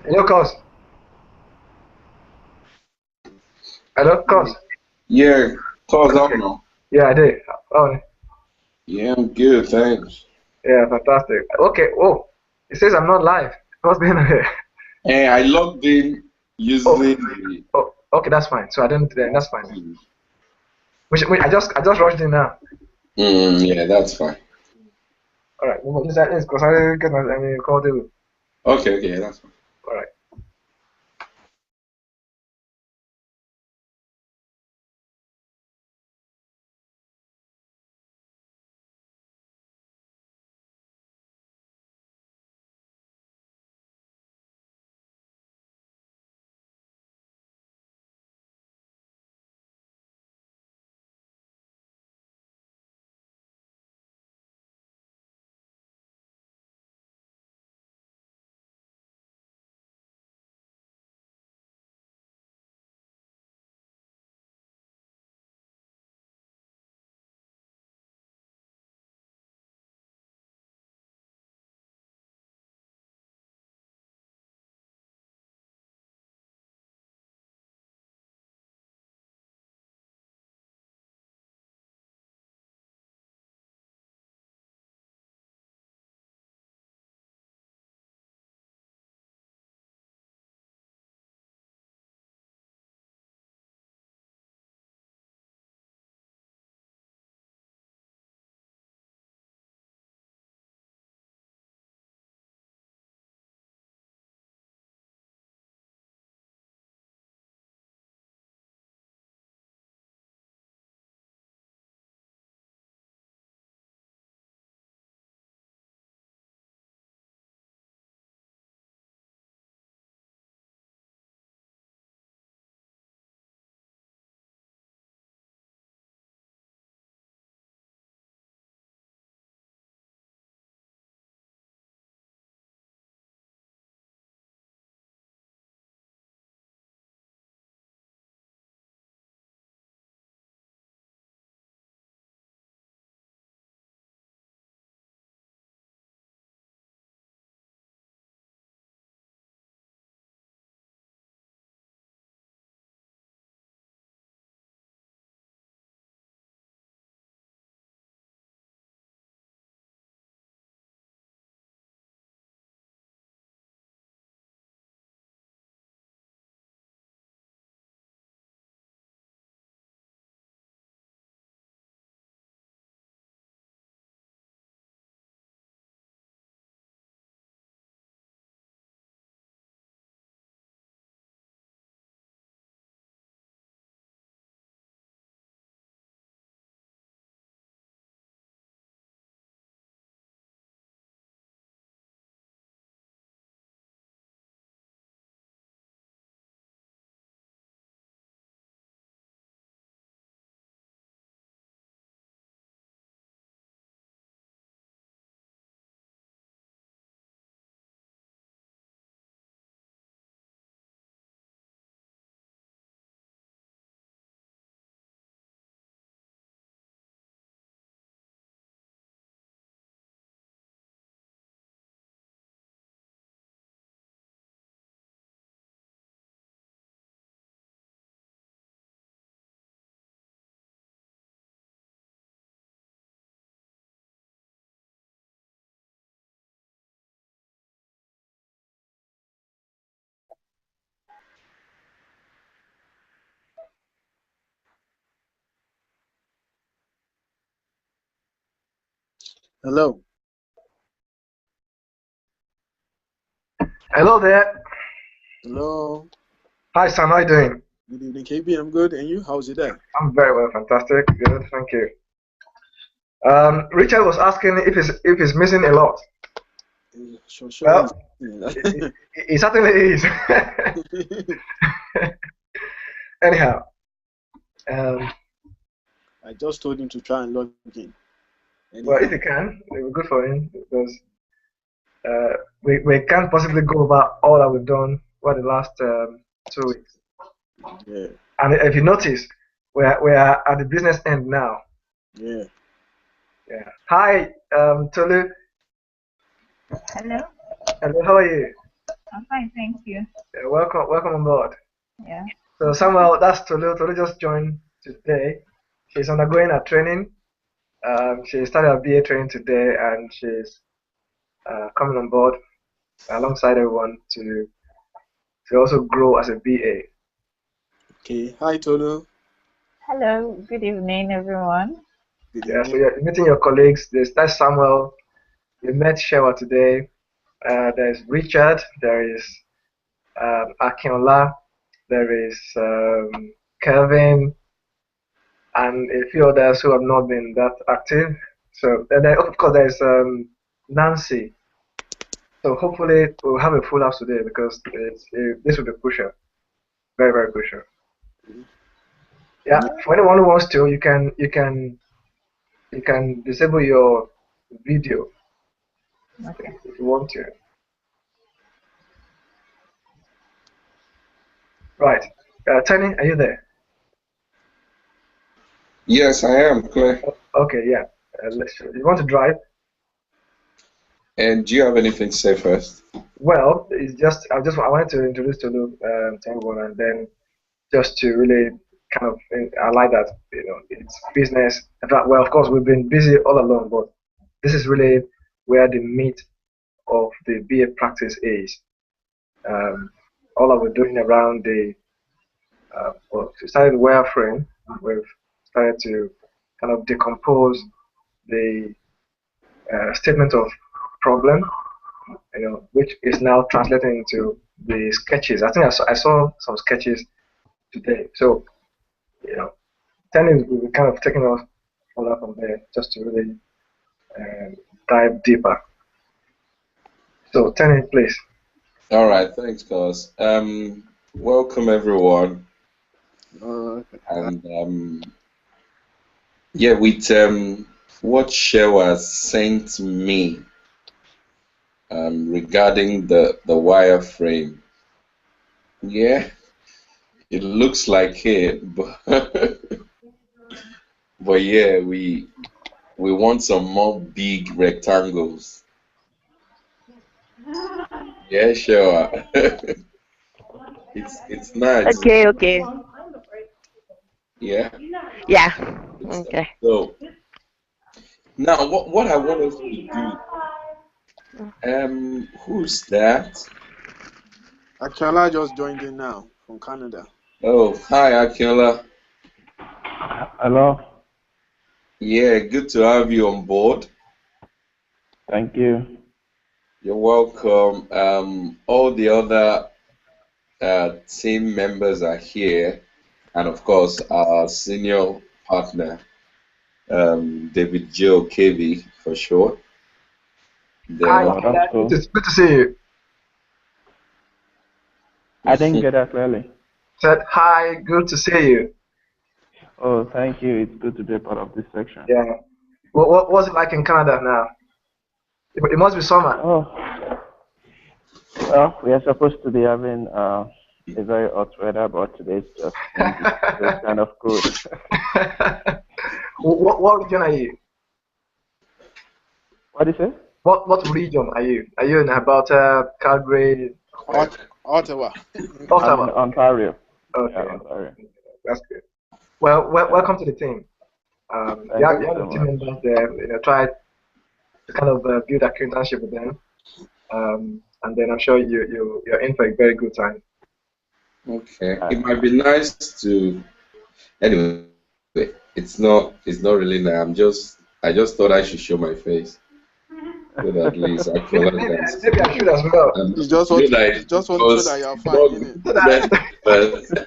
Hello, cuz. Hello, cuz. Yeah, cause up Okay. now. Yeah, I did. Oh, Yeah, I'm good, thanks. yeah, fantastic. Okay. Oh, it says I'm not live. What's going on here? And I logged in Oh, using the oh, okay, that's fine. So I don't. That's fine. I just rushed in now. yeah, that's fine. All right. Let's because I didn't get my call too. Okay, yeah, that's fine. All right. Hello. Hello there. Hello. Hi, Sam. How you doing? Good evening, KB. I'm good. And you? How's your day? I'm very well. Fantastic. Good. Thank you. Richard was asking if he's missing a lot. Sure is. Well, he certainly is. Anyhow, um, I just told him to try and log in. well, if Anyhow. he can, it will be good for him because we can't possibly go over all that we've done over the last 2 weeks. Yeah. And if you notice, we are at the business end now. Yeah. Yeah. Hi, Tolu. Hello, Hello, how are you? I'm fine, thank you. Welcome on board. Yeah. So Samuel, that's Tolu. Tolu just joined today. She's undergoing a training. She started a BA training today, and she's coming on board alongside everyone to also grow as a BA. Okay. Hi, Tolu. Hello, good evening, everyone. Good Yeah, so evening. you're meeting your colleagues. That's Samuel. You met Shewa today. There's Richard. There is Akinola. There is Kevin, and a few others who have not been that active. So then, of course, there's Nancy. So hopefully we'll have a full house today because this will be crucial, very very crucial. Yeah, for anyone who wants to, you can disable your video Okay. if you want to. Right, Tony, are you there? Yes, I am, Claire. Okay, yeah. You want to drive? And do you have anything to say first? Well, it's just I wanted to introduce Tolu to everyone, and then just to really kind of I like that it's business. In fact, well, of course, we've been busy all along, but this is really where the meat of the BA practice is. All that we're doing around well, we started wireframe. We've started to kind of decompose the statement of problem, which is now translating into the sketches. I think I saw some sketches today. So, Tennis will be kind of taking us further from there just to really dive deeper. So, Tennis, please. All right, thanks, cuz. Welcome everyone. And yeah, with what Shewa sent me regarding the wireframe. Yeah, it looks like it, but but yeah, we want some more big rectangles. Yeah, sure. it's nice. Okay. Yeah. Yeah. Okay. So now, what I want us to do. Who's that? Akinola just joined in now from Canada. Oh, hi, Akinola. Hello. Yeah, good to have you on board. Thank you. You're welcome. All the other team members are here, and of course, our senior partner, David Joe KV for short. Hi, that's cool. It's good to see you. I didn't get that clearly. Said hi, good to see you. Oh, thank you. It's good to be a part of this section. Yeah. What was it like in Canada now? It must be summer. Oh, well, we are supposed to be having a very hot weather, but today's just kind of cool. What region are you? What is it? What region are you? Are you in Alberta, Calgary? Ottawa. I'm in Ontario. Okay. Yeah, Ontario. That's good. Well, welcome to the team. You have the team members there. Try to kind of build a acquaintanceship with them, and then I'm sure you're in for a very good time. Okay, it might be nice to. Anyway, it's not really nice. I just thought I should show my face. So that at least I feel like that. Maybe I should as well. You just want to show that you're fine, innit?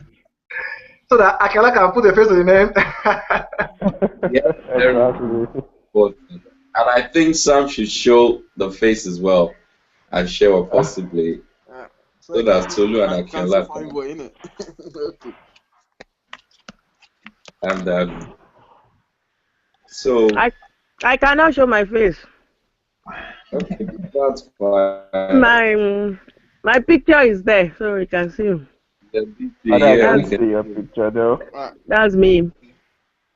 So that Akela can put a face to the name. Yeah, Exactly. and I think Sam should show the face as well, and share possibly, so that Tolu and Akela can. Okay. And so I cannot show my face. okay, that's fine. My picture is there, so we can see. I can't see your picture though. That's me.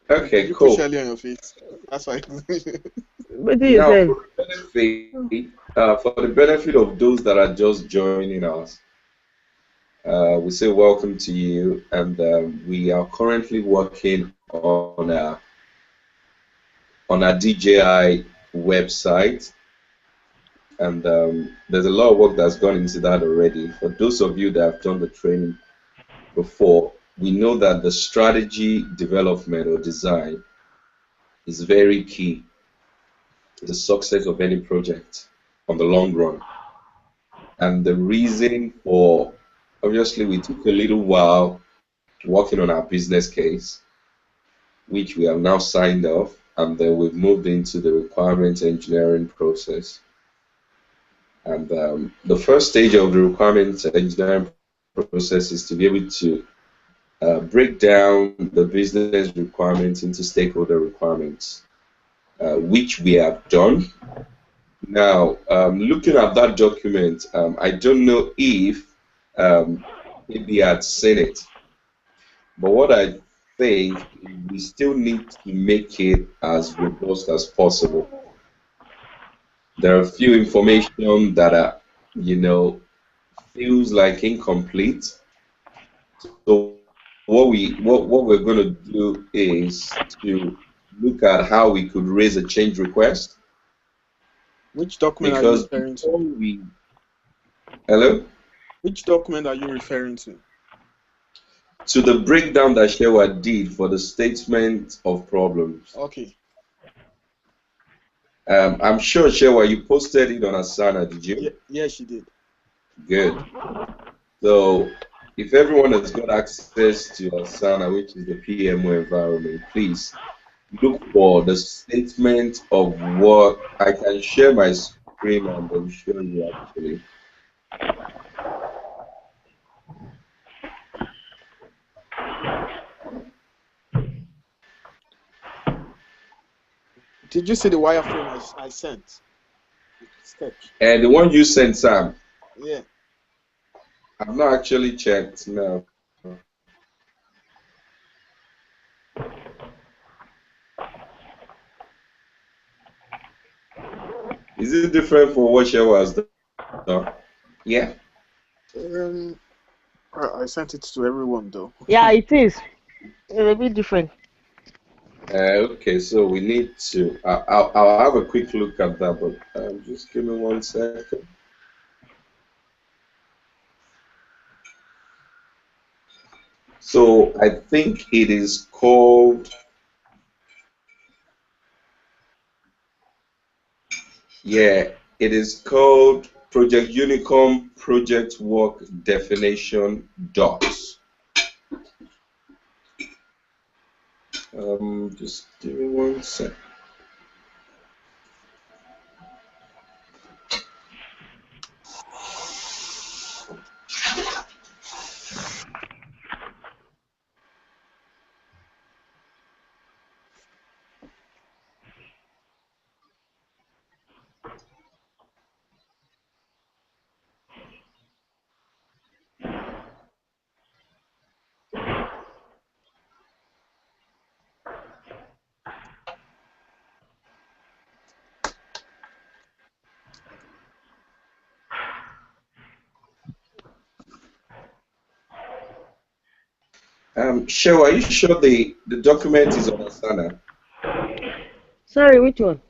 Okay, you cool. Put Shelly on your face. That's why. What do you say? For the benefit of those that are just joining us, we say welcome to you, and we are currently working on our DJI website, and there's a lot of work that's gone into that already. For those of you that have done the training before, we know that the strategy development or design is very key to the success of any project on the long run. And the reason for, obviously, we took a little while working on our business case, which we have now signed off, and then we've moved into the requirements engineering process. And the first stage of the requirements engineering process is to be able to break down the business requirements into stakeholder requirements, which we have done. Now, looking at that document, I don't know if maybe had seen it, but what I think we still need to make it as robust as possible. There are a few information that are, feels like incomplete. So what we're going to do is to look at how we could raise a change request. Which document are you referring to? Hello? Which document are you referring to? To the breakdown that Shewa did for the statement of problems. Okay. I'm sure, Shewa, you posted it on Asana, did you? Yeah, she did. Good. So if everyone has got access to Asana, which is the PMO environment, please look for the statement of work. I can share my screen and then show you actually. Did you see the wireframe I sent? Sketch. And the one you sent, Sam? Yeah. I've not actually checked, no. Is it different for what Shewa has done? Yeah. I sent it to everyone though. Yeah, it is. It's a bit different. Okay, so we need to. I'll have a quick look at that, but just give me 1 second. So I think it is called. Yeah, it is called Project Unicorn Project Work Definition Docs. Just give me 1 second. Shewa, are you sure the document is on Asana? Sorry, which one?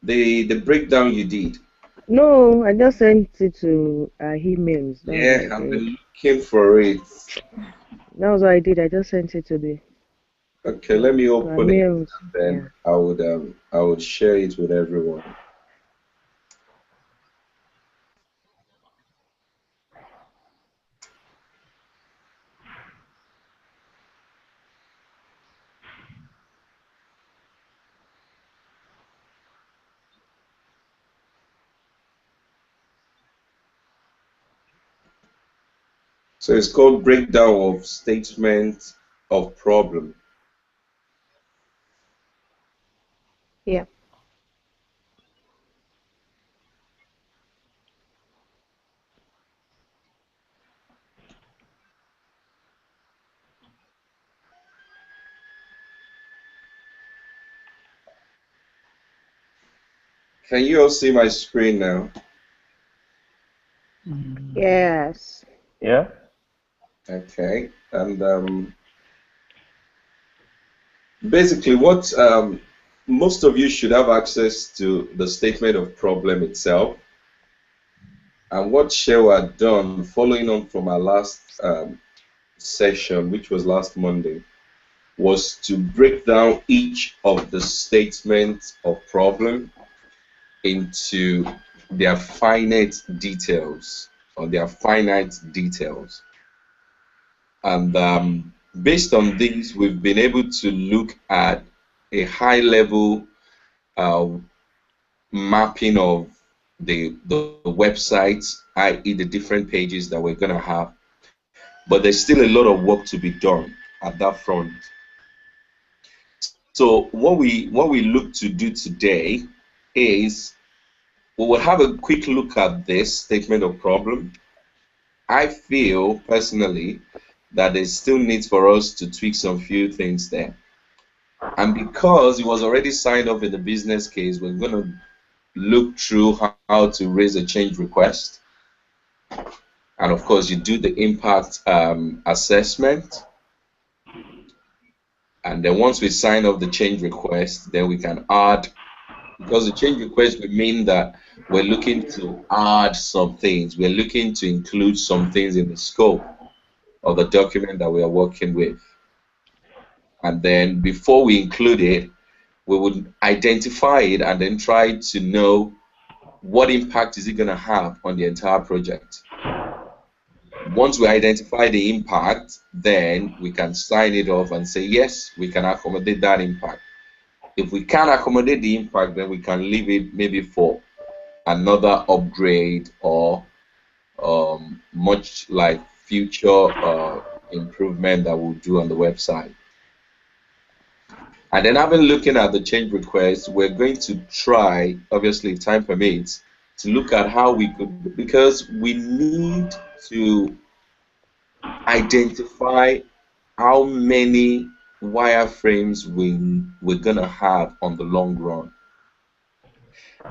The breakdown you did. No, I just sent it to emails. Yeah, I've been looking for it. That was what I did. I just sent it to the. Okay, let me open it, and then yeah. I would share it with everyone. So it's called breakdown of statement of problem. Yeah. Can you all see my screen now? Yes. Yeah. Okay. And basically, what most of you should have access to the statement of problem itself. And what Shewa had done, following on from our last session, which was last Monday, was to break down each of the statements of problem into their finite details, or their finite details. And based on these, we've been able to look at a high level mapping of the websites, i.e. the different pages that we're going to have. But there's still a lot of work to be done at that front. So what we look to do today is we will have a quick look at this statement of problem. I feel personally that there still needs for us to tweak some few things there. And because it was already signed off in the business case, we're going to look through how to raise a change request. And of course, you do the impact assessment. And then once we sign off the change request, then we can add, because the change request would mean that we're looking to add some things. We're looking to include some things in the scope of the document that we are working with. And then before we include it, we would identify it and then try to know what impact is it going to have on the entire project. Once we identify the impact, then we can sign it off and say, yes, we can accommodate that impact. If we can't accommodate the impact, then we can leave it maybe for another upgrade or much like future improvement that we'll do on the website. And then having looking at the change request, we're going to try, obviously if time permits, to look at how we could, because we need to identify how many wireframes we're going to have on the long run.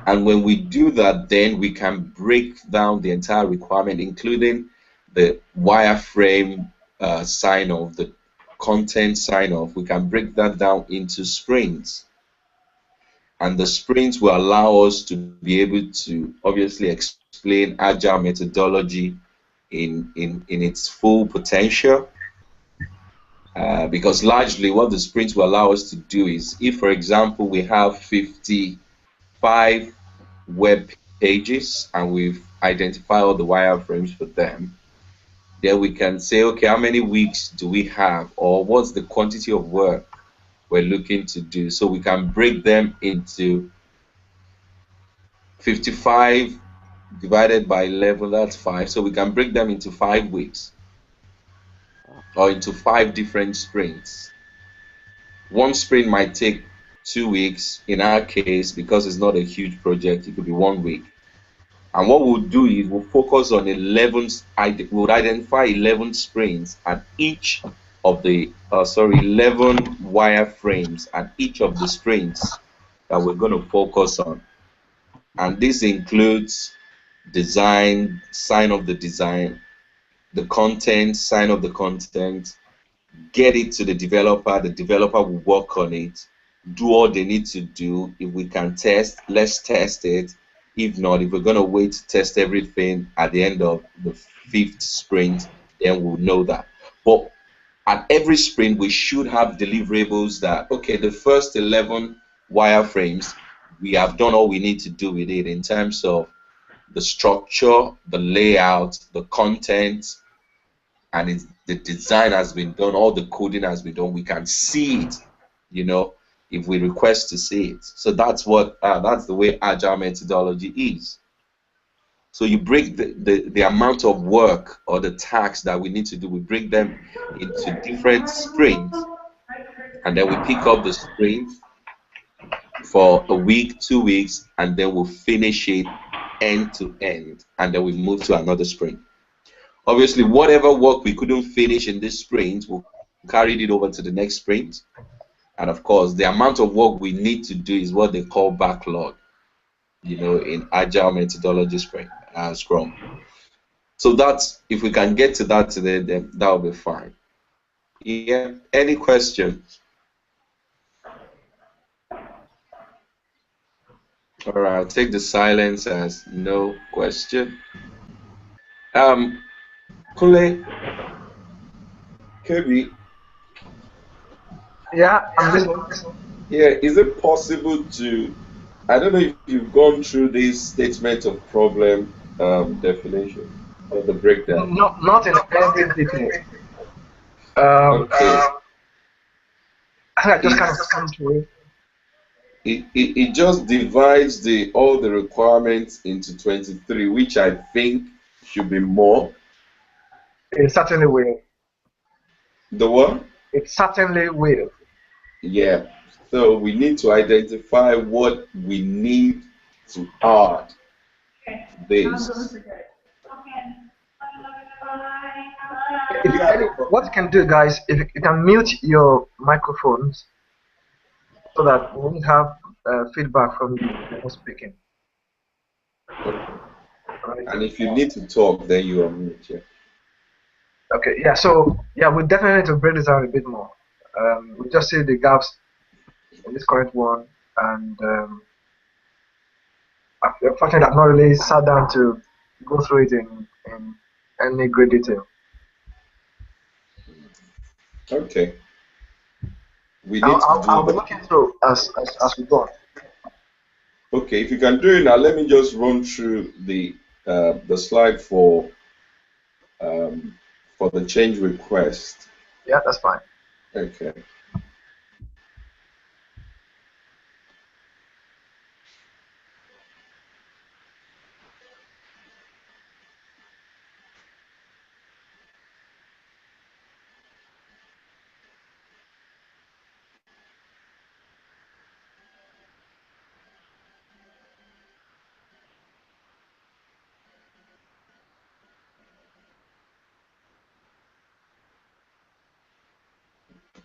And when we do that, then we can break down the entire requirement, including the wireframe sign-off, the content sign-off. We can break that down into sprints. And the sprints will allow us to be able to obviously explain agile methodology in its full potential. Because largely what the sprints will allow us to do is, if for example we have 55 web pages and we've identified all the wireframes for them, then we can say, okay, how many weeks do we have, or what's the quantity of work we're looking to do? So we can break them into 55 divided by 11, that's 5. So we can break them into 5 weeks or into 5 different sprints. One sprint might take 2 weeks. In our case, because it's not a huge project, it could be 1 week. And what we'll do is we'll focus on 11, we'll identify 11 sprints at each of the, 11 wireframes at each of the sprints that we're going to focus on. And this includes design, sign of the design, the content, sign of the content, get it to the developer will work on it, do all they need to do. If we can test, let's test it. If not, if we're going to wait to test everything at the end of the 5th sprint, then we'll know that. But at every sprint, we should have deliverables that, okay, the first 11 wireframes, we have done all we need to do with it in terms of the structure, the layout, the content, and the design has been done, all the coding has been done. We can see it, you know, if we request to see it. So that's what that's the way agile methodology is. So you break the amount of work or the tasks that we need to do, we break them into different sprints, and then we pick up the sprint for a week, 2 weeks, and then we'll finish it end to end, and then we move to another sprint. Obviously, whatever work we couldn't finish in this sprint, we'll carry it over to the next sprint. And of course, the amount of work we need to do is what they call backlog. in agile methodology Scrum. So that's, if we can get to that today, then that'll be fine. Yeah. Any questions? All right, I'll take the silence as no question. Kule, Kirby. Yeah, I'm listening. Yeah, is it possible to, I don't know if you've gone through this statement of problem definition or the breakdown. No, not in every detail. Okay. I think I just kind of skimmed through it. It just divides all the requirements into 23, which I think should be more. It certainly will. The what? It certainly will. Yeah. So we need to identify what we need to add this. What you can do, guys, if you can mute your microphones so that we won't have feedback from the speaking. Right. And if you need to talk, then you are mute. Yeah. Okay. Yeah. So yeah, we definitely need to break this down a bit more. We just see the gaps in this current one, and unfortunately, I've not really sat down to go through it in any great detail. Okay. We need I'll be looking through as we go on. Okay, if you can do it now, let me just run through the slide for the change request. Yeah, that's fine. Okay.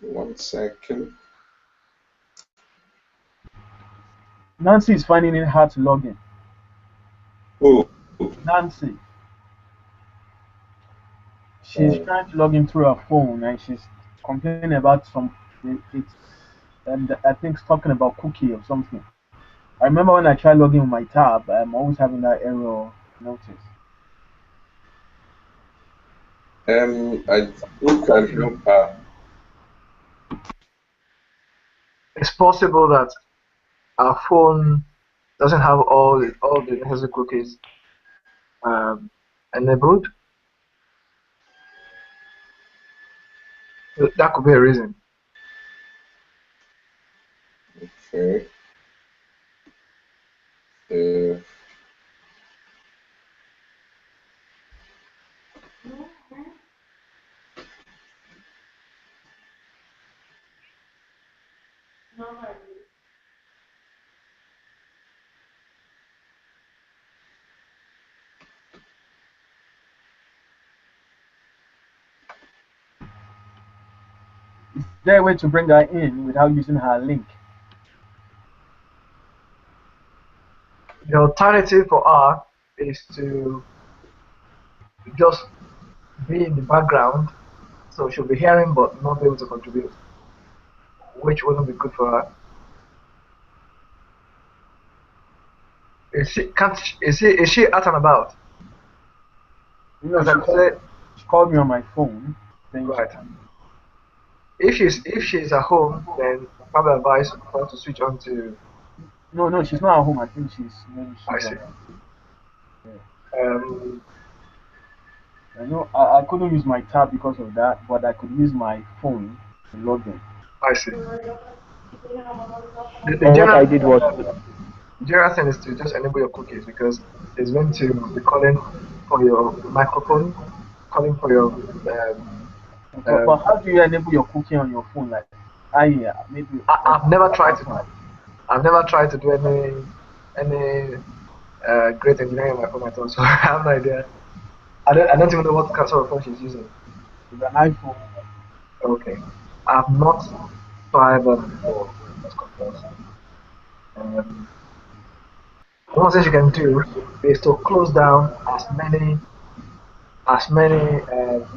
One second. Nancy is finding it hard to log in. Oh. Nancy. She's trying to log in through her phone, and she's complaining about and I think it's talking about cookie or something. I remember when I tried logging with my tab, I'm always having that error notice. Who can help her? It's possible that our phone doesn't have all the necessary cookies enabled. That could be a reason. Okay. Is there a way to bring her in without using her link? The alternative for her is to just be in the background, so she'll be hearing but not be able to contribute, which wouldn't be good for her. Is she out and about? No, she called me on my phone. Right. If she's at home, then probably advise her to switch on to. No, she's not at home. I think I see. I know I couldn't use my tab because of that, but I could use my phone to log in. I see. What I did was general thing is to just enable your cookies, because it's going to be calling for your microphone, calling for your. But how do you enable your cookie on your phone? Like, maybe. I've never tried to. I've never tried to do any great engineering on my phone at all, so I have no idea. I don't even know what sort of phone she's using. It's an iPhone. Okay. I've not tried that before. One thing you can do is to close down as many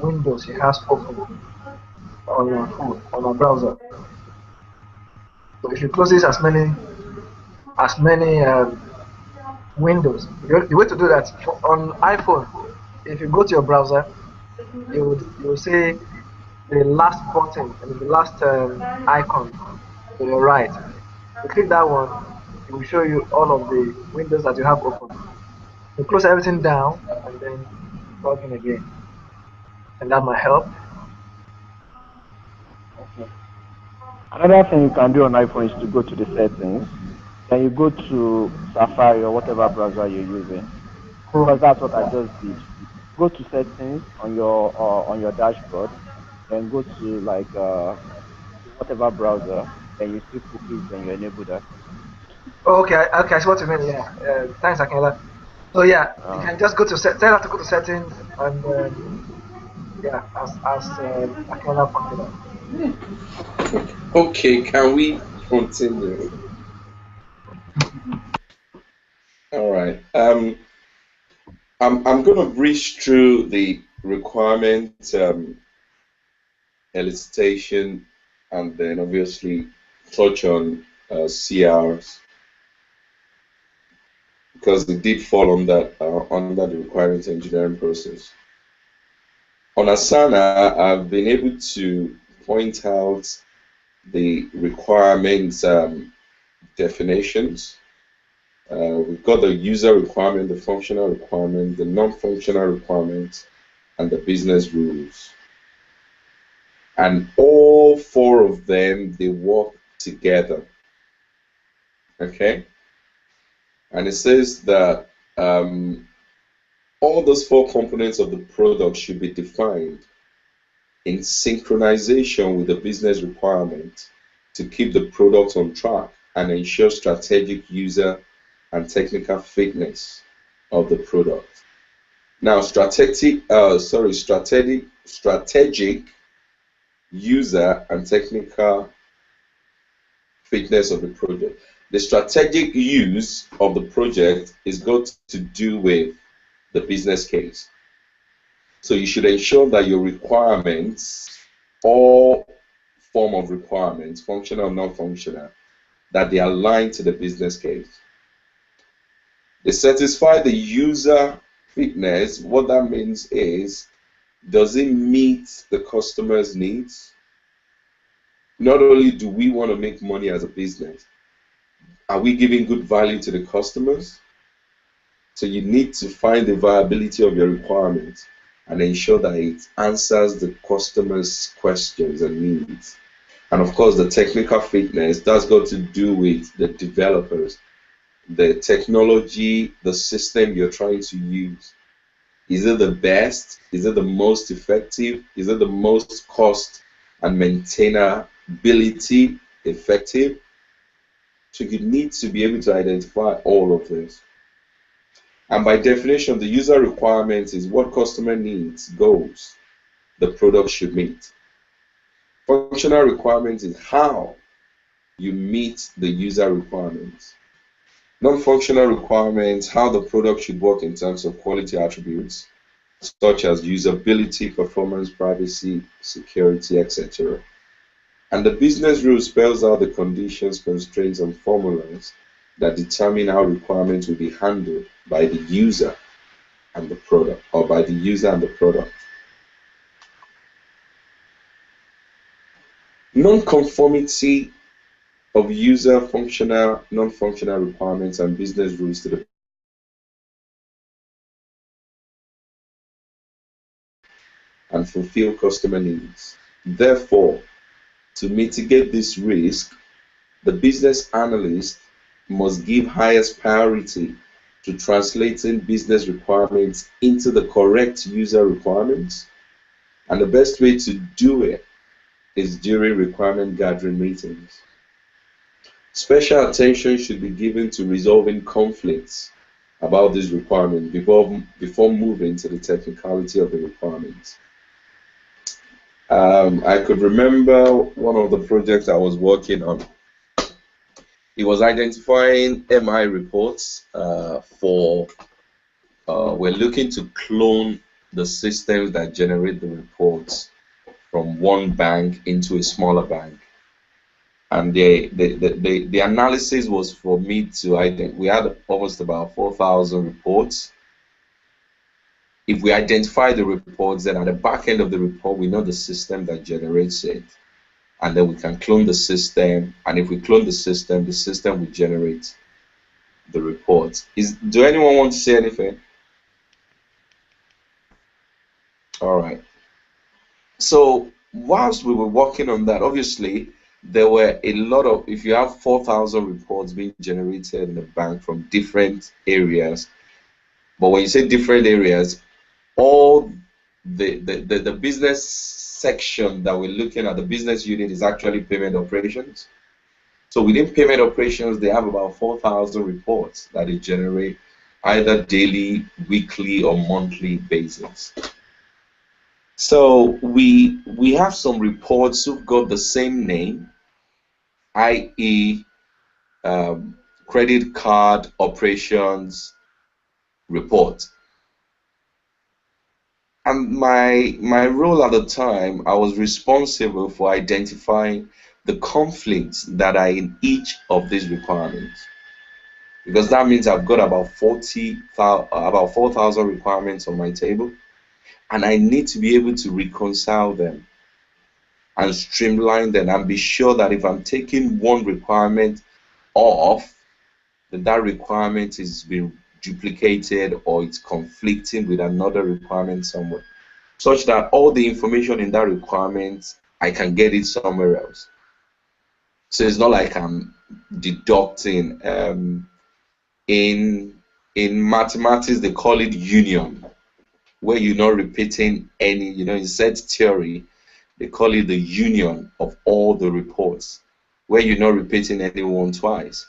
windows you have open on your phone, on your browser. So if you close this as many windows, the way to do that on iPhone, if you go to your browser, you will see the last button and the last icon to your right. You click that one, it will show you all of the windows that you have open. You close everything down and then log in again, and that might help. Okay. Another thing you can do on iPhone is to go to the settings. Then you go to Safari or whatever browser you're using. Because that's what I just did. Go to settings on your dashboard, then go to like whatever browser, then you see cookies, then you enable that. Oh, okay, okay, I see what you mean. Yeah, thanks, Akela. So yeah, you Uh, can just go to tell her to go to settings and yeah, as Akela pointed out. Okay, can we continue? All right. I'm gonna breeze through the requirement elicitation, and then obviously touch on CRs because it did fall on that under the requirements engineering process. On Asana, I've been able to point out the requirements definitions. We've got the user requirement, the functional requirement, the non-functional requirements, and the business rules. And all four of them, they work together. Okay? And it says that all those four components of the product should be defined in synchronization with the business requirement to keep the product on track and ensure strategic user and technical fitness of the product. Now, strategic user and technical fitness of the project. The strategic use of the project is got to do with the business case. So you should ensure that your requirements, all form of requirements, functional, non-functional, that they align to the business case. They satisfy the user fitness. What that means is, does it meet the customer's needs? Not only do we want to make money as a business, are we giving good value to the customers? So you need to find the viability of your requirements and ensure that it answers the customer's questions and needs. And of course, the technical fitness, that's got to do with the developers, the technology, the system you're trying to use. Is it the best? Is it the most effective? Is it the most cost and maintainability effective? So you need to be able to identify all of this. And by definition, the user requirements is what customer needs, goals, the product should meet. Functional requirements is how you meet the user requirements. Non-functional requirements, how the product should work in terms of quality attributes, such as usability, performance, privacy, security, etc. And the business rule spells out the conditions, constraints, and formulas that determine how requirements will be handled by the user and the product, or by the user and the product. Non-conformity of user functional, non-functional requirements and business rules to the and fulfill customer needs. Therefore, to mitigate this risk, the business analyst must give highest priority to translating business requirements into the correct user requirements. And the best way to do it is during requirement gathering meetings. Special attention should be given to resolving conflicts about these requirements before moving to the technicality of the requirements. I could remember one of the projects I was working on. It was identifying MI reports for, we're looking to clone the systems that generate the reports from one bank into a smaller bank. And the analysis was for me to identify, we had almost about 4,000 reports. If we identify the reports, then at the back end of the report, we know the system that generates it. And then we can clone the system. And if we clone the system will generate the report. Do anyone want to say anything? All right. So whilst we were working on that, obviously there were a lot of, if you have 4,000 reports being generated in the bank from different areas, but when you say different areas, all the business section that we're looking at, the business unit, is actually payment operations. So within payment operations, they have about 4,000 reports that they generate either daily, weekly, or monthly basis. So we have some reports who've got the same name, i.e. credit card operations report. And my role at the time, I was responsible for identifying the conflicts that are in each of these requirements, because that means I've got about 4,000 requirements on my table, and I need to be able to reconcile them and streamline them and be sure that if I'm taking one requirement off, then that requirement is being duplicated or it's conflicting with another requirement somewhere, such that all the information in that requirement, I can get it somewhere else. So it's not like I'm deducting. In mathematics, they call it union, where you're not repeating any, in set theory, they call it the union of all the reports, where you're not repeating anyone twice.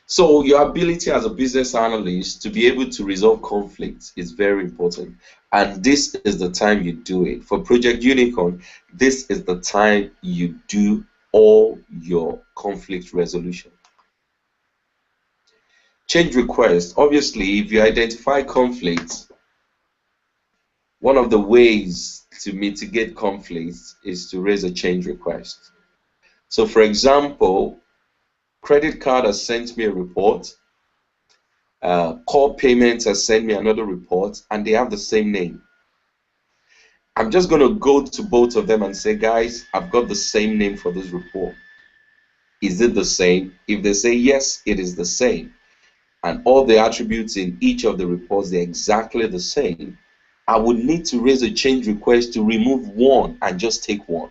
So your ability as a business analyst to be able to resolve conflicts is very important. And this is the time you do it. For Project Unicorn, this is the time you do all your conflict resolution. Change request. Obviously, if you identify conflicts, one of the ways to mitigate conflicts is to raise a change request. So for example, credit card has sent me a report, core payments has sent me another report, and they have the same name. I'm just going to go to both of them and say, guys, I've got the same name for this report. Is it the same? If they say yes, it is the same, and all the attributes in each of the reports, they're exactly the same, I would need to raise a change request to remove one and just take one.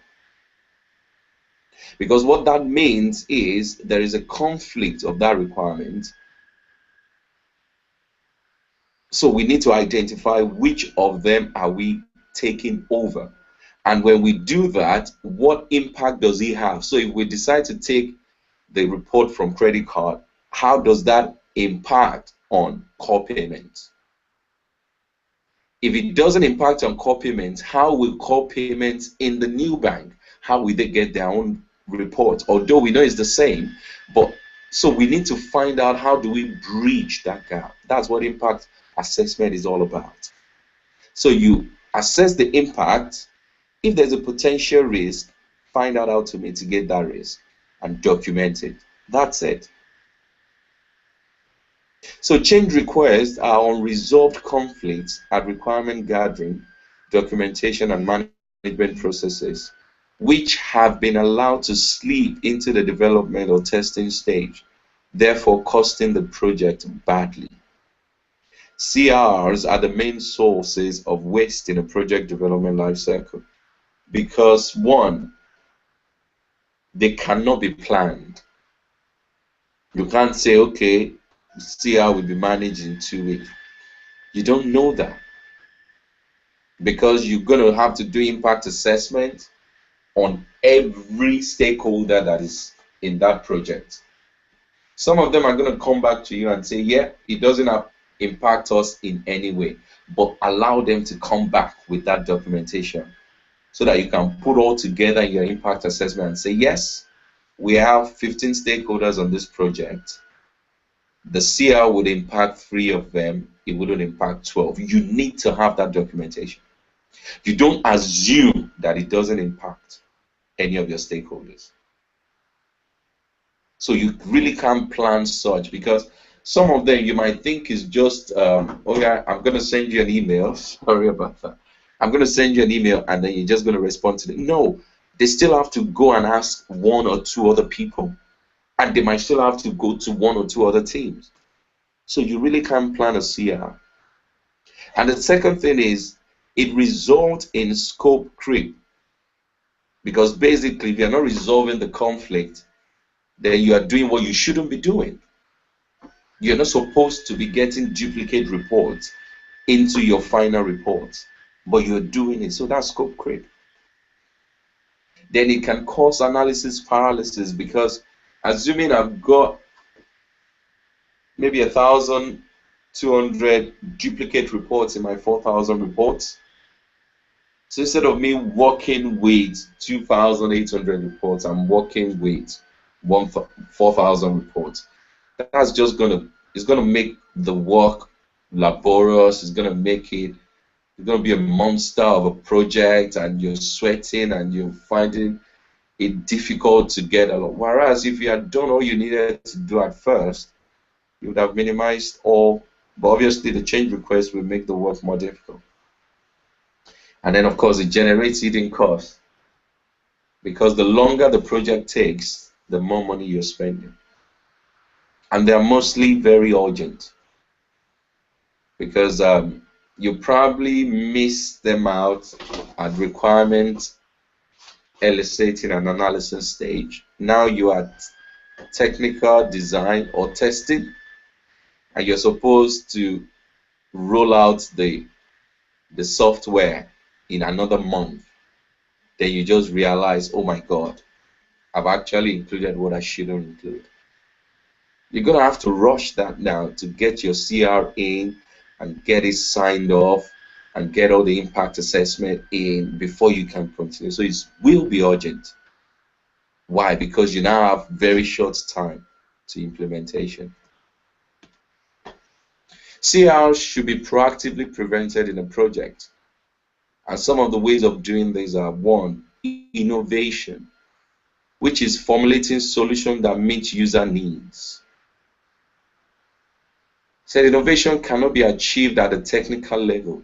Because what that means is there is a conflict of that requirement. So we need to identify which of them are we taking over. And when we do that, what impact does it have? So if we decide to take the report from credit card, how does that impact on core payments? If it doesn't impact on core payments, how will core payments in the new bank, how will they get their own report? Although we know it's the same, but so we need to find out how do we bridge that gap. That's what impact assessment is all about. So you assess the impact. If there's a potential risk, find out how to mitigate that risk and document it. That's it. So change requests are unresolved conflicts at requirement gathering, documentation, and management processes, which have been allowed to slip into the development or testing stage, therefore costing the project badly. CRs are the main sources of waste in a project development lifecycle because, one, they cannot be planned. You can't say, okay, CR will be managed in 2 weeks. You don't know that because you're going to have to do impact assessment on every stakeholder that is in that project. Some of them are going to come back to you and say, yeah, it doesn't impact us in any way, but allow them to come back with that documentation so that you can put all together your impact assessment and say, yes, we have 15 stakeholders on this project. The CR would impact 3 of them. It wouldn't impact 12. You need to have that documentation. You don't assume that it doesn't impact any of your stakeholders. So you really can't plan such, because some of them you might think is just, oh yeah, I'm going to send you an email. Sorry about that. I'm going to send you an email and then you're just going to respond to it. No, they still have to go and ask 1 or 2 other people. And they might still have to go to 1 or 2 other teams. So you really can't plan a CR. And the second thing is, it results in scope creep. Because basically, if you're not resolving the conflict, then you are doing what you shouldn't be doing. You're not supposed to be getting duplicate reports into your final reports, but you're doing it. So that's scope creep. Then it can cause analysis paralysis, because assuming I've got maybe 1,200 duplicate reports in my 4,000 reports, so instead of me working with 2,800 reports, I'm working with 4,000 reports. That's just it's gonna make the work laborious. It's gonna make it's gonna be a monster of a project, and you're sweating and you're finding it difficult to get along. Whereas if you had done all you needed to do at first, you would have minimized all. But obviously, the change request will make the work more difficult. And then, of course, it generates hidden costs, because the longer the project takes, the more money you're spending. And they're mostly very urgent, because you probably miss them out at requirement eliciting an analysis stage. Now you are at technical design or testing, and you're supposed to roll out the software in another month. Then you just realize, oh my God, I've actually included what I shouldn't include. You're going to have to rush that now to get your CR in and get it signed off and get all the impact assessment in before you can continue. So it will be urgent. Why? Because you now have very short time to implementation. CRs should be proactively prevented in a project. And some of the ways of doing this are: 1, innovation, which is formulating solutions that meet user needs. Said innovation cannot be achieved at a technical level.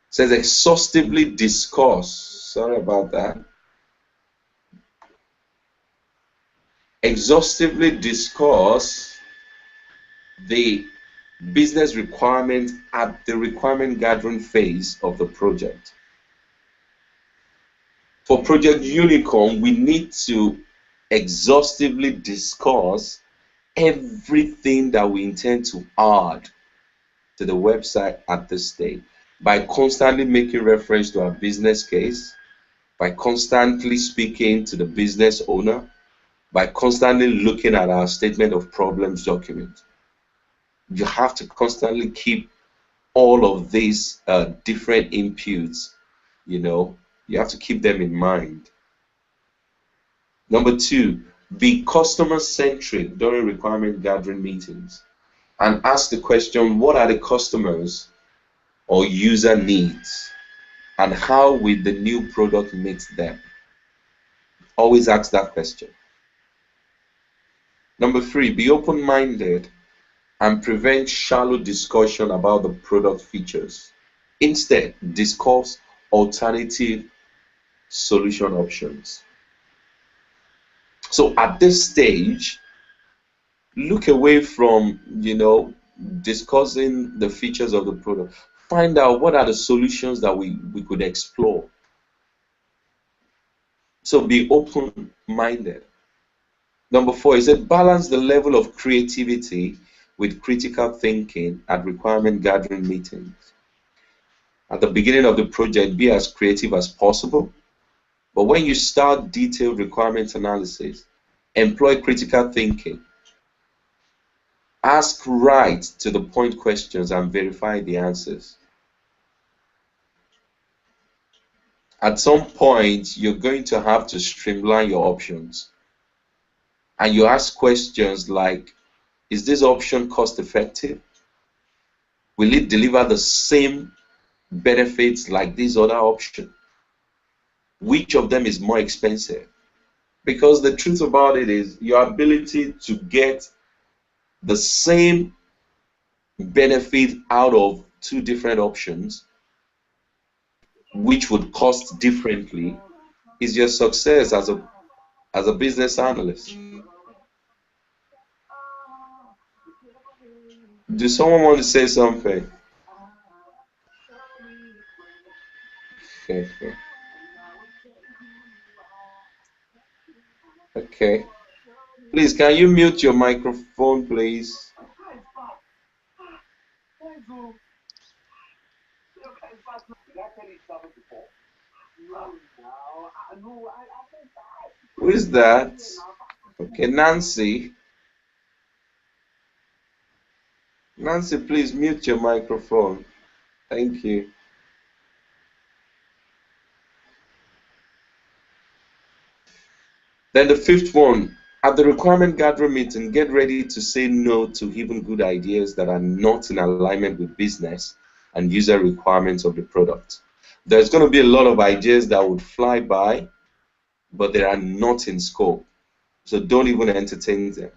Says exhaustively discuss, sorry about that, exhaustively discuss the business requirement at the requirement gathering phase of the project. For Project Unicorn, we need to exhaustively discuss everything that we intend to add to the website at this stage, by constantly making reference to our business case, by constantly speaking to the business owner, by constantly looking at our statement of problems document. You have to constantly keep all of these different inputs, you have to keep them in mind. Number 2, be customer-centric during requirement gathering meetings and ask the question, what are the customers or user needs, and how will the new product meet them? Always ask that question. Number 3, be open-minded and prevent shallow discussion about the product features. Instead, discuss alternative solution options. So at this stage, look away from, discussing the features of the product. Find out what are the solutions that we could explore. So be open-minded. Number 4 is that balance the level of creativity with critical thinking at requirement gathering meetings. At the beginning of the project, be as creative as possible. But when you start detailed requirement analysis, employ critical thinking. Ask right to the point questions and verify the answers. At some point, you're going to have to streamline your options. and you ask questions like, is this option cost effective? Will it deliver the same benefits like this other option? Which of them is more expensive? Because the truth about it is your ability to get the same benefit out of two different options, which would cost differently, is your success as a business analyst. Do someone want to say something? Okay. Please, can you mute your microphone, please? Who is that? Okay, Nancy. Nancy, please mute your microphone. Thank you. Then the fifth one, at the requirement gathering meeting, get ready to say no to even good ideas that are not in alignment with business and user requirements of the product. There's going to be a lot of ideas that would fly by, but they are not in scope. So don't even entertain them.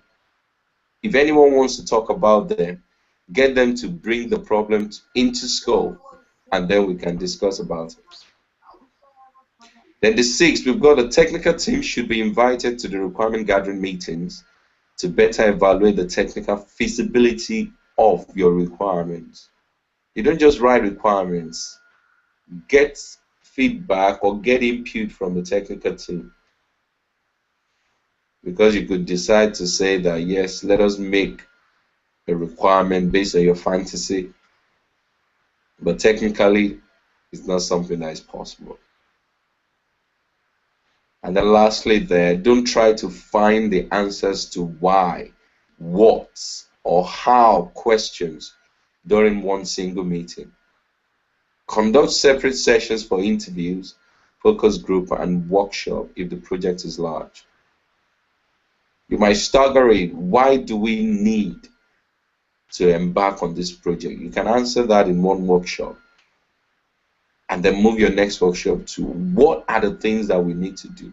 If anyone wants to talk about them, get them to bring the problem into scope, and then we can discuss about it. Then the sixth, we've got the technical team should be invited to the requirement gathering meetings to better evaluate the technical feasibility of your requirements. You don't just write requirements. Get feedback or get input from the technical team. Because you could decide to say that, yes, let us make a requirement based on your fantasy, but technically, it's not something that is possible. And then lastly there, don't try to find the answers to why, what, or how questions during one single meeting. Conduct separate sessions for interviews, focus group, and workshop if the project is large. You might stagger it. Why do we need to embark on this project? You can answer that in one workshop and then move your next workshop to what are the things that we need to do.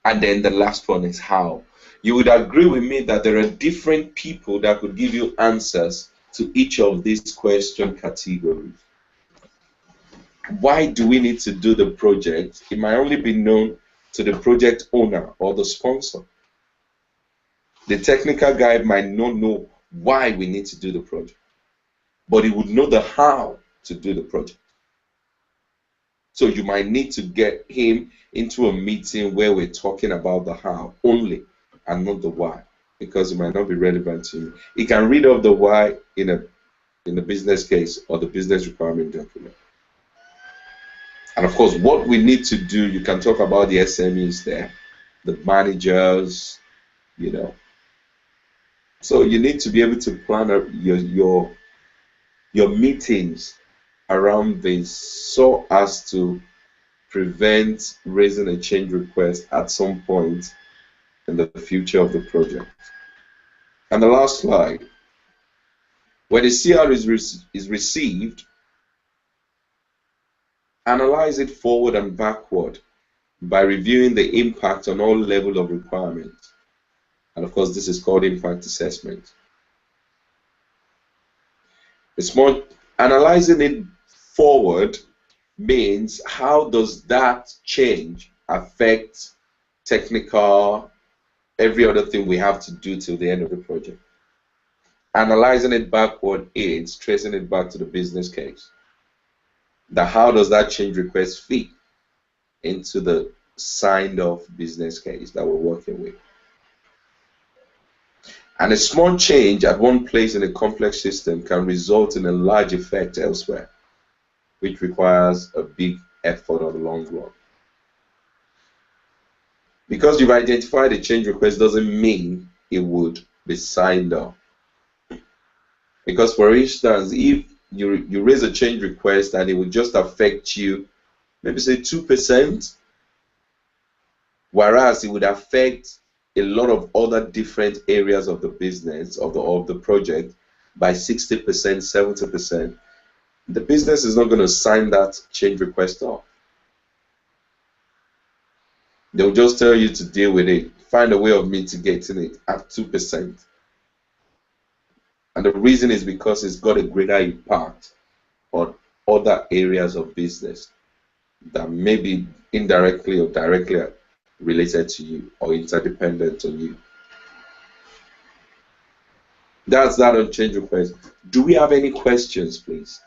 And then the last one is how. You would agree with me that there are different people that could give you answers to each of these question categories. Why do we need to do the project? It might only be known to the project owner or the sponsor. The technical guy might not know why we need to do the project, but he would know the how to do the project. So you might need to get him into a meeting where we're talking about the how only and not the why, because it might not be relevant to you. He can read off the why in a business case or the business requirement document. And of course, what we need to do, you can talk about the SMEs there, the managers, you know. So you need to be able to plan your meetings around this so as to prevent raising a change request at some point in the future of the project. And the last slide. When a CR is received, analyze it forward and backward by reviewing the impact on all levels of requirements. And of course, this is called impact assessment. It's more analyzing it forward means how does that change affect technical, every other thing we have to do till the end of the project. Analyzing it backward is tracing it back to the business case. How does that change request fit into the signed off business case that we're working with? And a small change at one place in a complex system can result in a large effect elsewhere, which requires a big effort on the long run. Because you've identified a change request doesn't mean it would be signed off. Because for instance, if you raise a change request and it would just affect you, maybe say 2%, whereas it would affect a lot of other different areas of the business of the project by 60%, 70%. The business is not going to sign that change request off. They'll just tell you to deal with it, find a way of mitigating it at 2%. And the reason is because it's got a greater impact on other areas of business that may be indirectly or directly related to you or interdependent on you. That's that on change request. Do we have any questions, please?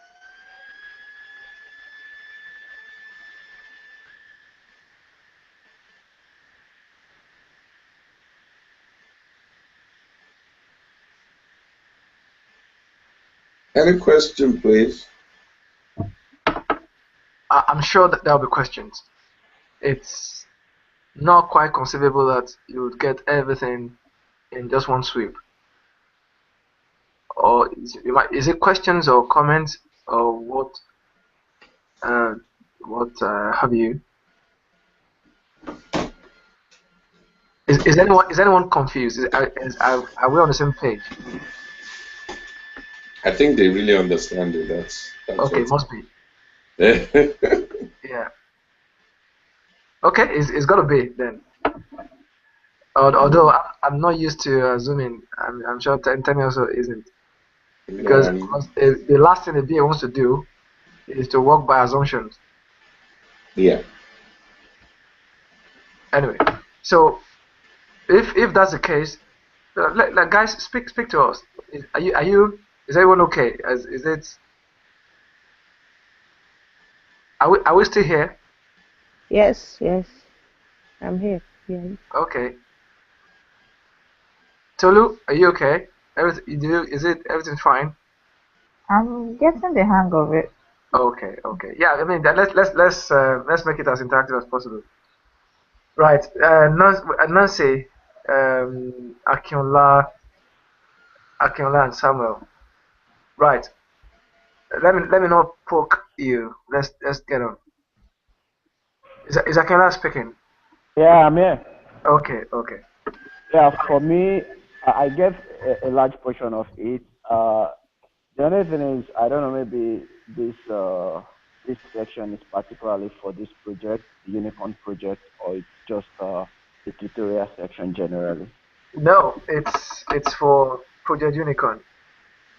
Any question, please? I'm sure that there will be questions. It's not quite conceivable that you would get everything in just one sweep. Or is it questions or comments or what? Have you? Is anyone confused? Are we on the same page? I think they really understand it. That's okay. Must be. Yeah. Okay, it's got to be then. Although I'm not used to Zooming, I'm sure Temi also isn't. Because the last thing the BA wants to do is to work by assumptions. Yeah. Anyway, so if that's the case, like guys, speak to us. Is everyone okay? Is it? Are we still here? Yes, I'm here. Yeah. Okay. Tolu, are you okay? Everything fine? I'm getting the hang of it. Okay. Yeah, I mean let's make it as interactive as possible. Right, Nancy, Akinola, and Samuel. Right. Let me not poke you. Let's get on. Is Akinola speaking? Yeah, I'm here. Okay. Yeah, for me, I get a large portion of it. The only thing is, I don't know, maybe this section is particularly for this project, the Unicorn project, or it's just the tutorial section generally. No, it's for Project Unicorn.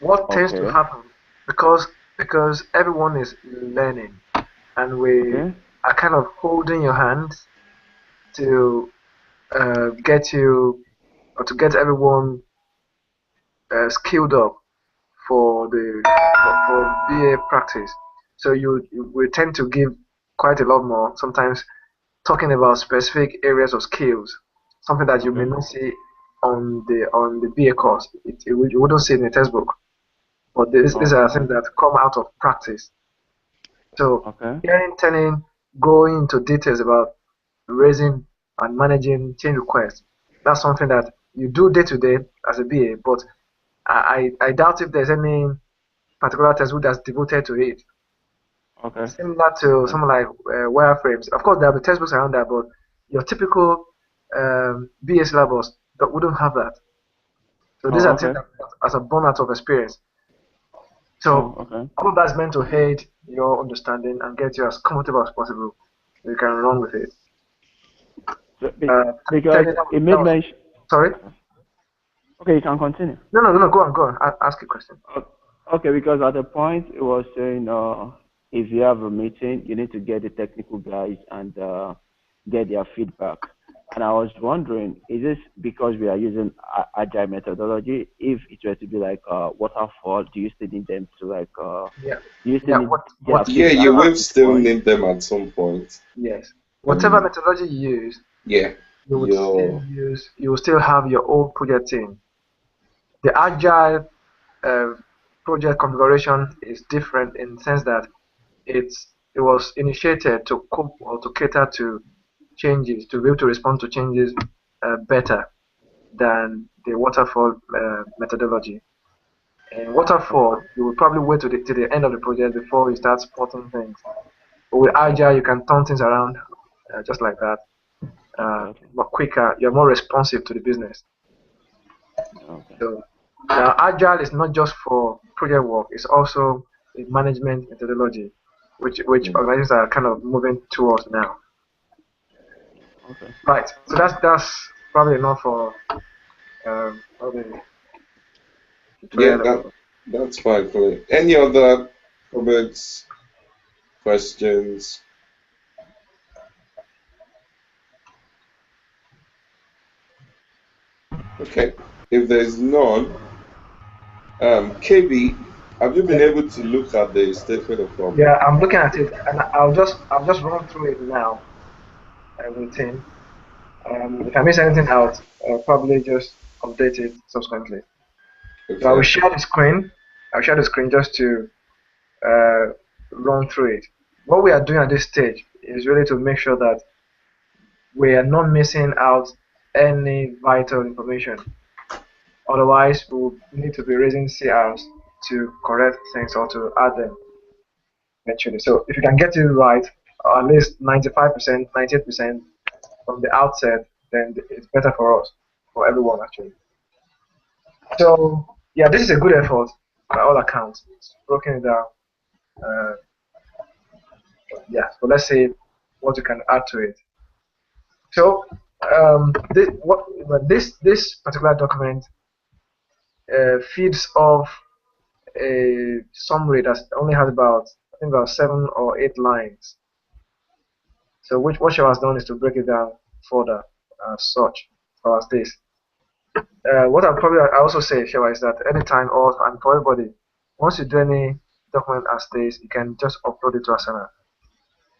What tends to happen because everyone is learning, and we are kind of holding your hand to get you or to get everyone skilled up for BA practice. So we tend to give quite a lot more. Sometimes talking about specific areas of skills, something that you may not see on the BA course. You wouldn't see in the textbook. But these are things that come out of practice. So turning, going into details about raising and managing change requests, that's something that you do day to day as a BA, but I doubt if there's any particular textbook that's devoted to it. Similar to something like wireframes. Of course, there will be textbooks around that, but your typical BA syllabus that wouldn't have that. So these are things that as a born out of experience. So all of that's meant to aid your understanding and get you as comfortable as possible. You can run with it. Because it made mention. Sorry. Okay, you can continue. No. Go on. Ask a question. Okay, because at the point it was saying, if you have a meeting, you need to get the technical guys and get their feedback. And I was wondering, is this because we are using agile methodology? If it were to be like waterfall, do you still need them to like? Do you still need you will still need them at some point. Yes. Whatever methodology you use. Yeah. You will still have your own project team. The agile project configuration is different in the sense that it was initiated to cope or to cater to changes, to be able to respond to changes better than the waterfall methodology. In waterfall, you will probably wait to the end of the project before you start spotting things. But with agile, you can turn things around just like that. more quicker. You're more responsive to the business. Okay. So now, Agile is not just for project work; it's also a management methodology, which organizations are kind of moving towards now. Okay. Right. So that's probably enough for that's fine for me. Any other comments, questions? Okay. If there's none, KB, have you been able to look at the statement of problem? Yeah, I'm looking at it, and I'll just run through it now with Tim. If I miss anything out, I'll probably just update it subsequently. Okay. So I will share the screen. I'll share the screen just to run through it. What we are doing at this stage is really to make sure that we are not missing out any vital information. Otherwise, we will need to be raising CRs to correct things or to add them eventually. So if you can get it right, or at least 95%, 98% from the outset, then it's better for us, for everyone actually. So yeah, this is a good effort by all accounts. It's broken it down. Yeah, so let's see what you can add to it. So this particular document feeds off a summary that only has about, I think, about 7 or 8 lines. So what she has done is to break it down further such as this. What I also say, Shewa, is that anytime and for everybody, once you do any document as this, you can just upload it to Asana.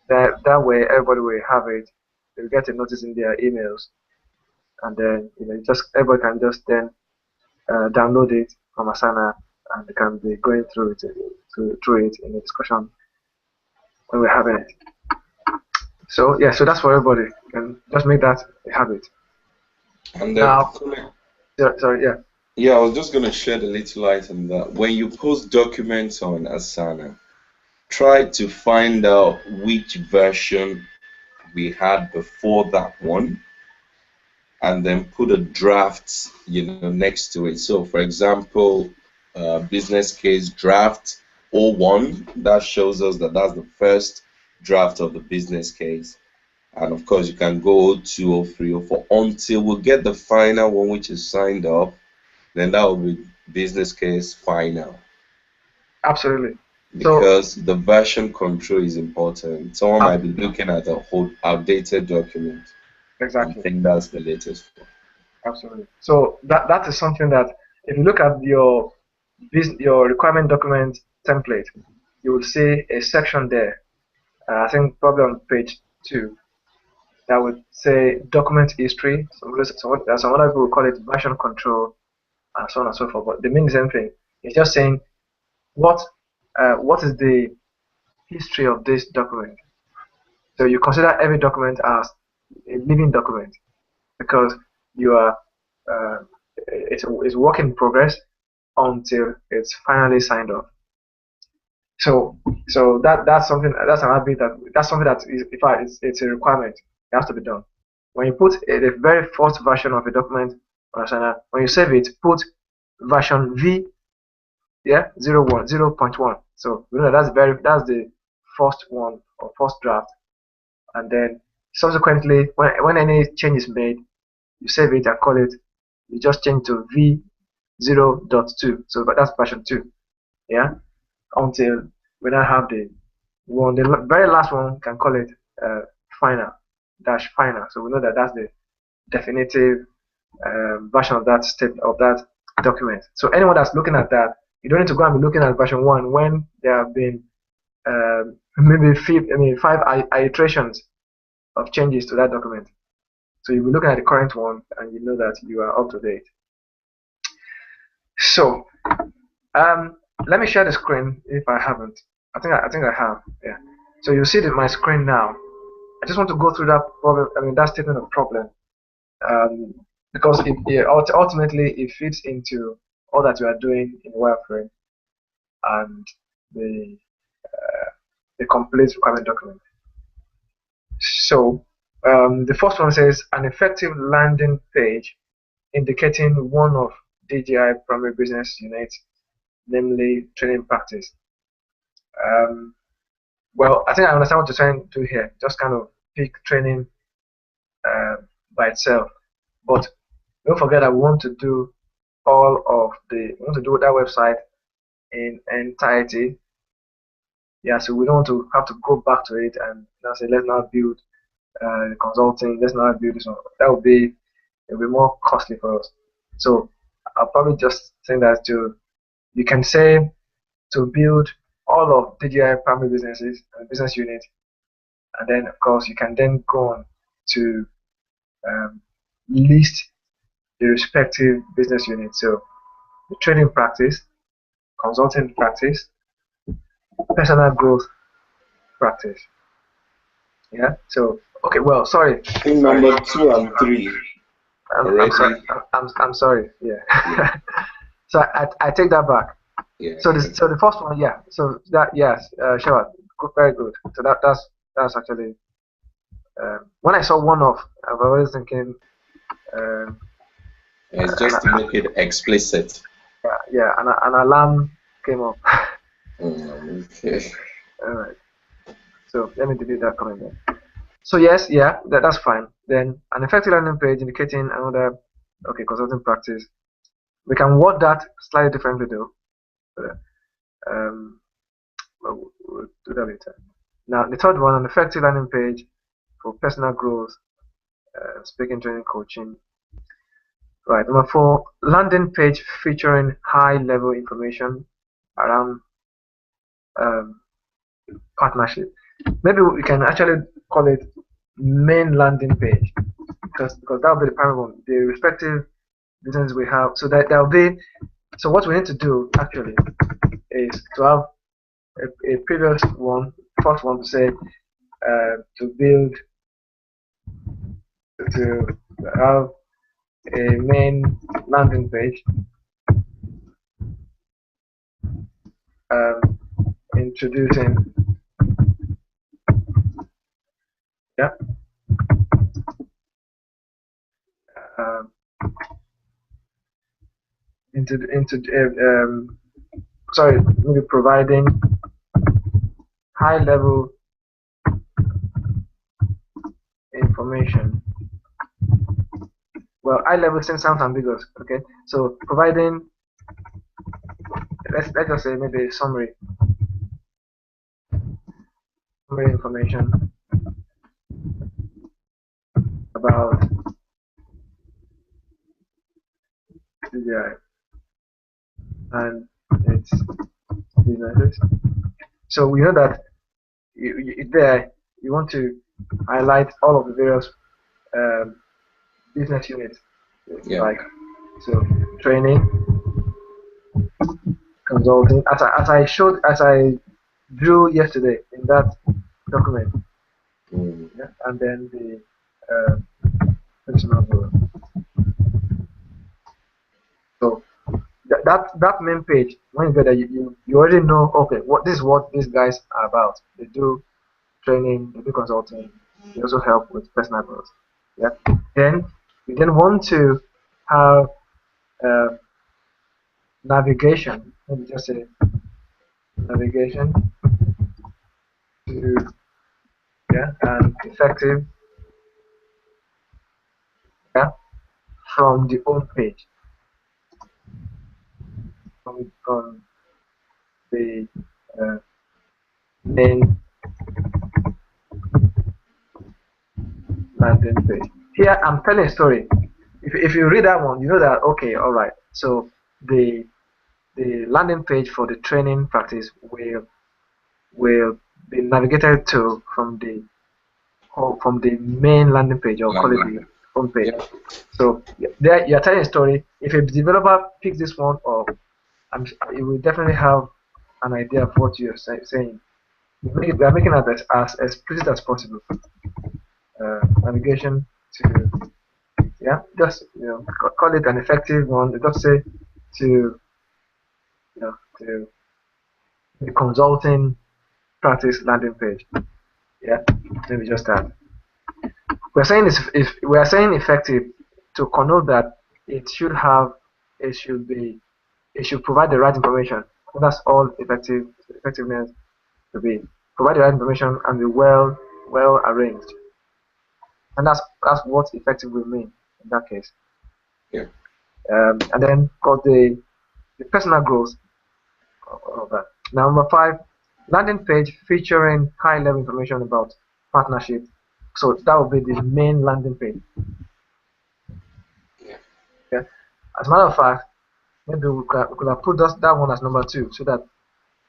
That way, everybody will have it. They'll get a notice in their emails, and then everybody can just then download it from Asana, and they can be going through it in a discussion when we're having it. So yeah, so that's for everybody. You can just make that a habit. And then sorry, yeah. Yeah, I was just going to shed a little light on that. When you post documents on Asana, try to find out which version we had before that one, and then put a draft, next to it. So, for example, business case draft 01, that shows us that that's the first draft of the business case. And of course, you can go 02, 03, 04 until we get the final one, which is signed off. Then that will be business case final. Absolutely. Because the version control is important. Someone might be looking at a whole outdated document. Exactly. And think that's the latest one. Absolutely. So that is something that if you look at your requirement document template, you will see a section there. I think probably on page 2 that would say document history. Some other people will call it version control, and so on and so forth. But they mean the same thing. It's just saying what is the history of this document. So you consider every document as a living document because you are it's work in progress until it's finally signed off. So that's something that's something that is, in fact, it's a requirement. It has to be done. When you put the very first version of a document on Asana, when you save it, put version V, 01, 0.1. So that's the first one or first draft, and then subsequently when any change is made, you save it and call it. You just change to V0.2. So that's version 2. Yeah, until we now have the very last one, can call it final. So we know that that's the definitive version of that document. So anyone that's looking at that, you don't need to go and be looking at version 1 when there have been maybe 5 iterations of changes to that document. So you'll be looking at the current one, and you know that you are up to date. So let me share the screen if I haven't. I think I have. Yeah. So you see my screen now. I just want to go through that problem. That statement of problem, because ultimately it fits into all that you are doing in wireframe and the complete requirement document. So The first one says an effective landing page indicating one of DGI primary business units, namely training practice. Well, I think I understand what you're trying to do here. Just kind of pick training by itself, but don't forget that we want to do we want to do that website in entirety. Yeah, so we don't want to have to go back to it and now say let's now build consulting. Let's now build this one. That would be it'll be more costly for us. So I'll probably just think that you can say to build all of DGI primary businesses and business units, and then of course you can then go on to list the respective business units. So the training practice, consulting practice, personal growth practice. Yeah. So okay. Well, sorry. I think number 2 and 3. I'm sorry. I'm sorry. Yeah. So I take that back. Yeah. So the first one, yeah. So that yes, sure, good, very good. So that's actually when I saw one of, I was always thinking. It's just to make it explicit. Yeah. An alarm came up. Okay. All right. So let me delete that comment there. So yes, yeah, that's fine. Then an effective landing page indicating another consulting practice. We can word that slightly differently though. We'll do that later. Now the third one, an effective landing page for personal growth, speaking, training, coaching. Right. Number 4, landing page featuring high-level information around partnership. Maybe we can actually call it main landing page because that will be the primary one. The respective business we have. So that will be. So what we need to do actually is to have a previous one, first one to say to build to have a main landing page introducing sorry, maybe providing high level information. Well, high level sounds ambiguous. Okay, so providing let's just say maybe summary information about CGI and its businesses. So we know that you want to highlight all of the various business units, like so training, consulting. As I drew yesterday in that document, and then the personal growth. So that main page, when you get there, you already know. Okay, this is what these guys are about. They do training, they do consulting. They also help with personal growth. Yeah. Then we want to have navigation. Let me just say navigation to and effective from the home page. From the main landing page. Here I'm telling a story. If you read that one, you know that okay, all right. So the landing page for the training practice will be navigated to from the main landing page, or call it the home page. Yeah. So there you're telling a story. If a developer picks this one up, it will definitely have an idea of what you're saying. We are making it as explicit as possible. Navigation to just call it an effective one. Just say to to the consulting practice landing page. Yeah, maybe just that. we're saying if we are saying effective to connote that it should provide the right information. So that's all effectiveness to be. Provide the right information and be well arranged. And that's what effective will mean in that case. Yeah. And then got the personal growth of that. Now, number 5, landing page featuring high-level information about partnership. So that will be the main landing page. Yeah. As a matter of fact, maybe we could have put that one as number 2, so that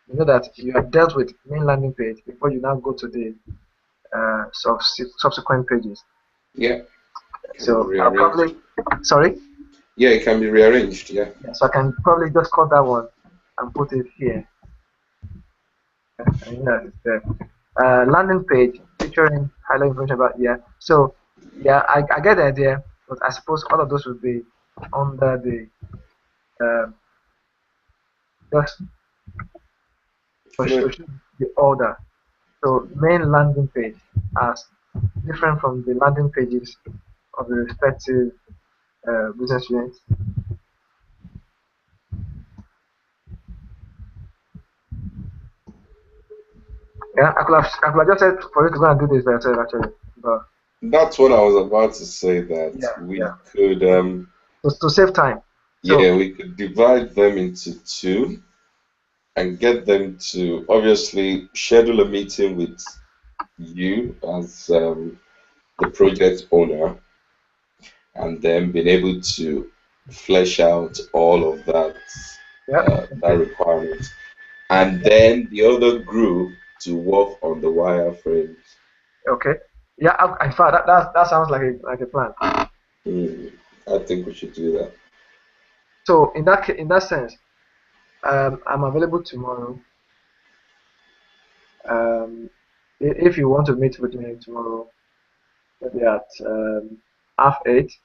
you know that you have dealt with main landing page before you now go to the subsequent pages. Yeah. So I'll probably, sorry? Yeah, it can be rearranged, yeah. So I can probably just cut that one and put it here. Yeah, it's there. Landing page featuring highlight information about, So, I get the idea, but I suppose all of those would be under the just the order. So, main landing page as different from the landing pages of the respective business units. Yeah, I could have just said for you to go and do this by yourself actually, but that's what I was about to say. That we could to save time. So, we could divide them into 2 and get them to obviously schedule a meeting with you as the project owner, and then being able to flesh out all of that that requirement, and then the other group to work on the wireframes. Okay. Yeah, in fact, that sounds like a plan. I think we should do that. So in that sense, I'm available tomorrow. If you want to meet with me tomorrow, maybe at 8:30.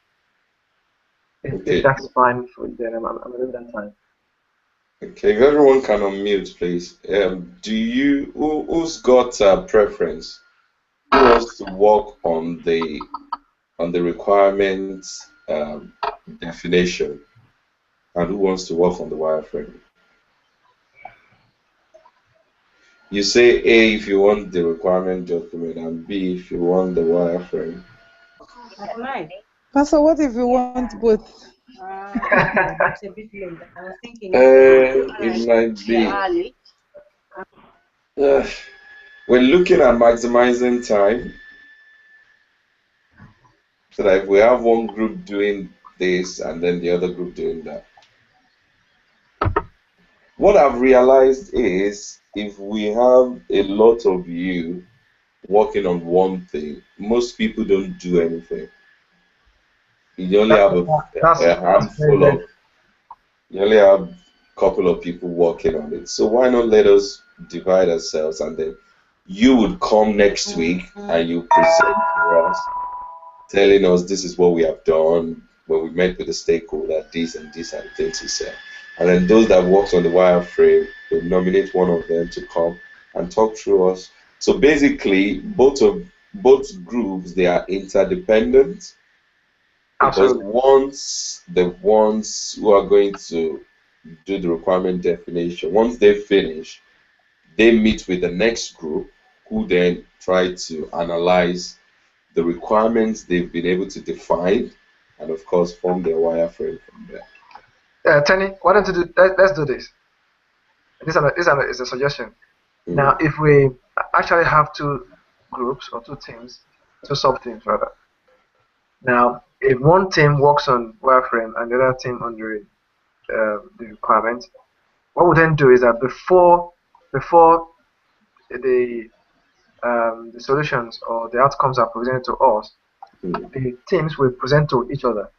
If that's fine for you, then I'm available that time. Okay, if everyone can unmute, please. Who's got preference? Who wants to work on the requirements definition, and who wants to work on the wireframe? You say A if you want the requirement document, and B if you want the wireframe. Pastor, what if you want both? That's a bit late. I was thinking it might be. We're looking at maximizing time, so that if we have one group doing this and then the other group doing that. What I've realized is if we have a lot of you working on one thing, most people don't do anything. You only have a handful of, you only have a couple of people working on it. So why not let us divide ourselves, and then you would come next week and you present for us, telling us this is what we have done when we met with the stakeholder, these and these are the things he said. And then those that works on the wireframe will nominate one of them to come and talk through us. So basically, both groups, they are interdependent. Because once the ones who are going to do the requirement definition, once they finish, they meet with the next group who then try to analyze the requirements they've been able to define, and of course form their wireframe from there. Tenny, why don't you let's do this. This is a suggestion. Now, if we actually have 2 groups or 2 teams, 2 sub-teams rather. Now, if one team works on wireframe and the other team on the requirement, what we then do is that before the solutions or the outcomes are presented to us, the teams will present to each other.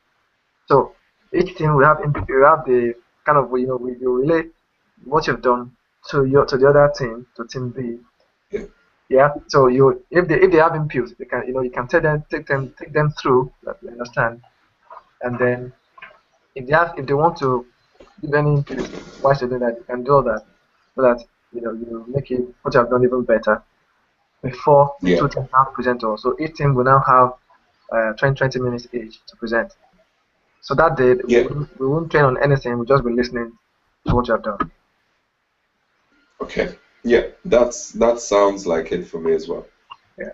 So each team will have the kind of you relay what you've done to the other team, to team B. Yeah. So if they have input, they can you can take them through. You understand? And then if they want to give any input, why should they do that? You can do that, so that you make it what you have done even better before the 2 teams now present to us. So each team will now have 20 minutes each to present. So that day, we won't train on anything. We'll just be listening to what you have done. Okay. Yeah, that sounds like it for me as well. Yeah.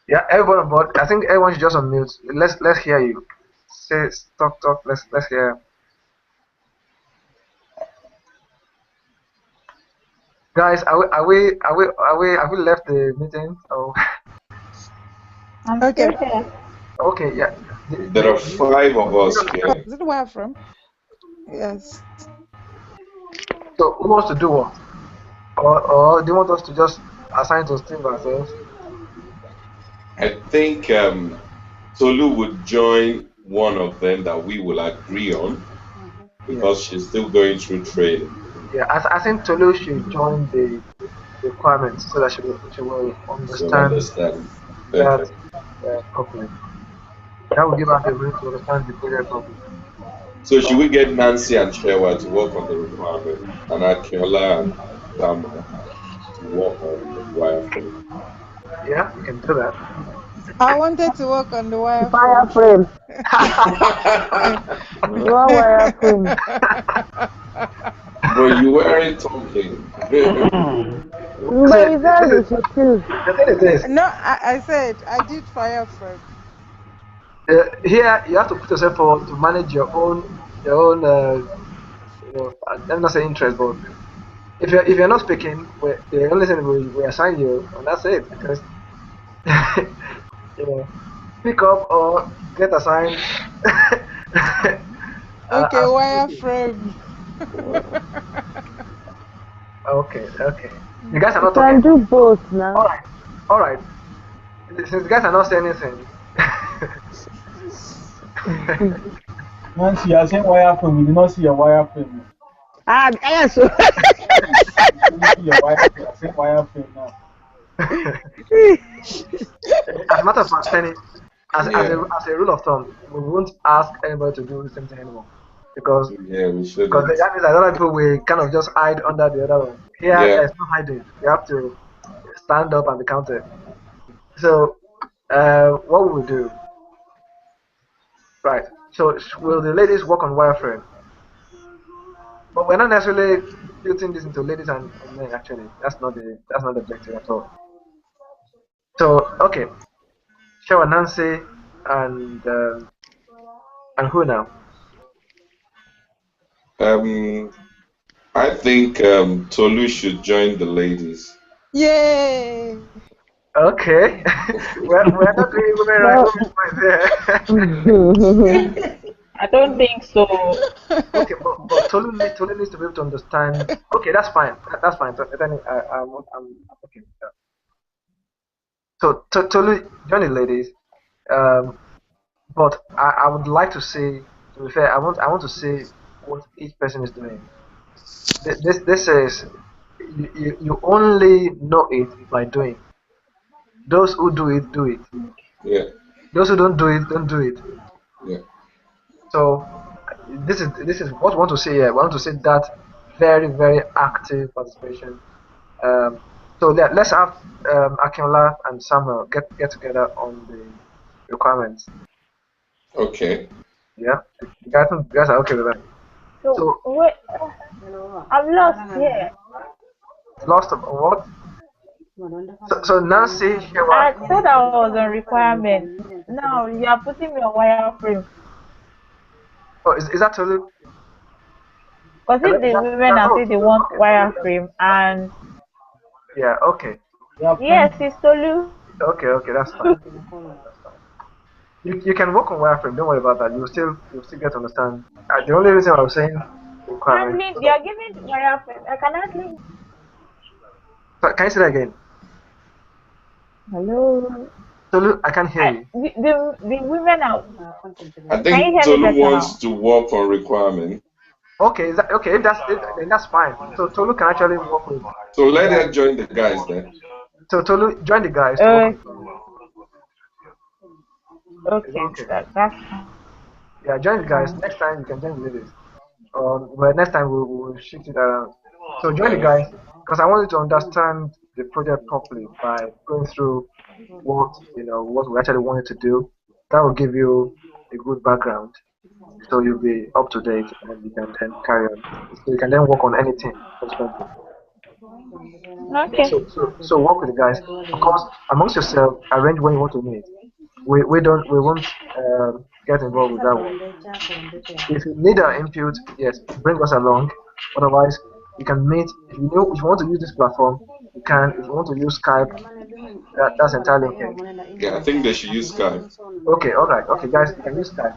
Yeah, everyone on board. I think everyone should just unmute. Let's hear you. Say talk. Let's hear. Guys, have we left the meeting? Oh. Okay. Okay, yeah. There are 5 of us here. Is it where I'm from? Yes. So who wants to do what? Or do you want us to just assign to stream ourselves? I think Tolu would join one of them that we will agree on because she's still going through training. Yeah, I think Tolu should join the requirements so that she will understand that properly. That will give her the ability to understand the project properly. So should we get Nancy and Shewa to work on the requirement, and Akiola and Tama to work on the wireframe? Yeah, we can do that. I wanted to work on the wireframe. Wireframe. Bro, you weren't talking. But it's always too. No, I said I did wireframe. Here, you have to put yourself forward to manage your own. I'm not saying interest, but if you're not speaking, the only thing we assign you, and that's it. Because pick up or get assigned. Okay, wireframe. Okay. You guys are not talking. Can do both now. All right. Since you guys are not saying anything. Nancy, I said wireframe. We did not see your wireframe. Yes. I said wireframe now. As a matter of fact, Penny, as a rule of thumb, we won't ask anybody to do the same thing anymore. Because we should. Because that means a lot of people will kind of just hide under the other one. Here, there's no hiding. You have to stand up and be counted. So, what will we do? Right. So, will the ladies work on wireframe? But we're not necessarily building this into ladies and men. Actually, that's not the objective at all. So, okay. Show Nancy and who now? I think Tolu should join the ladies. Yay! Okay. we're not doing women right there. I don't think so. Okay, but Tolu needs to be able to understand. Okay, that's fine. That's fine. So then I'm okay with that. So Tolu, join the ladies. But I would like to see. To be fair, I want to see what each person is doing. This is you only know it by doing. Those who do it, do it. Yeah. Those who don't do it, don't do it. Yeah. So this is what we want to see here. We want to see that very, very active participation. So let's have Akinola and Samuel get together on the requirements. Okay. Yeah, you guys are okay with that. So wait, I'm lost here. Lost of what? So Nancy, I thought I was on requirement. Now you are putting me on wireframe. Oh, is that Tolu? Because if the women are saying they want wireframe and yeah, okay. Yes, it's Tolu. Okay, that's fine. You can work on wireframe. Don't worry about that. You'll still get to understand. The only reason I was saying requirement. You are giving wireframe. I cannot leave. So, can you say that again? Hello. Tolu, I can't hear you. The women are. I think Tolu wants to work on requirement. Okay, if that's it, then that's fine. So Tolu can actually work with. So let her join the guys then. So Tolu, join the guys. Okay. That's fine. Yeah, join the guys. Next time you can join the ladies. Well, next time we'll shift it around. So join the guys because I want you to understand the project properly by going through what we actually wanted to do. that will give you a good background. So you'll be up to date and you can then carry on. So you can then work on anything subsequently. Okay. So work with the guys. Of course, amongst yourself, arrange when you want to meet. We won't get involved with that one. If you need our input, yes, bring us along. Otherwise, you can meet. If you want to use this platform, you can. If you want to use Skype, that's entirely okay. Yeah, I think they should use Skype. Okay, all right, okay, guys, you can use Skype.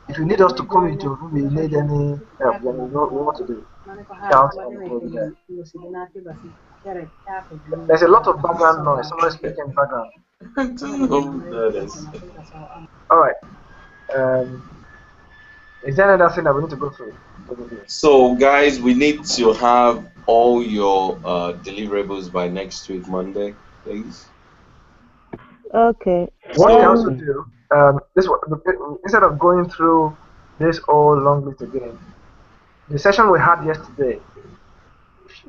If you need us to come into your room, you need any help, then we know what to do. Shout and we'll be there. There's a lot of background noise. Somebody speaking in the background. I don't know who that is. All right. Is there another thing that we need to go through? So, guys, we need to have all your deliverables by next week, Monday, please. Okay. What we can also do, instead of going through this whole long list again, the session we had yesterday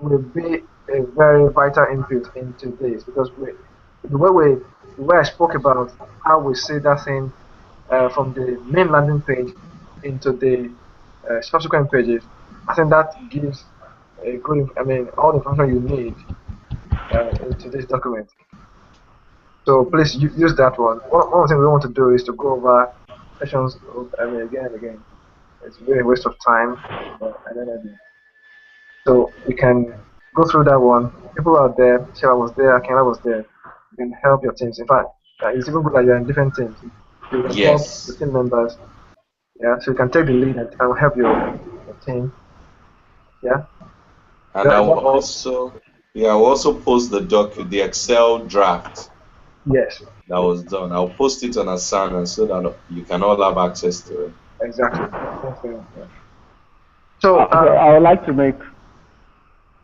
will be a very vital input into this because the way I spoke about how we see that thing from the main landing page into the subsequent pages, I think that gives a good, all the information you need into this document. So please use that one. One thing we want to do is to go over sessions again and again. It's really a waste of time and energy. So we can go through that one. People out there, Shara was there, Akela was there. You can help your teams. In fact, it's even good that you're in different teams. So you can help the team members. Yeah, so you can take the lead and help your team. Yeah. And I will also post the Excel draft. Yes. That was done. I'll post it on Asana so that you can all have access to it. Exactly. So I would like to make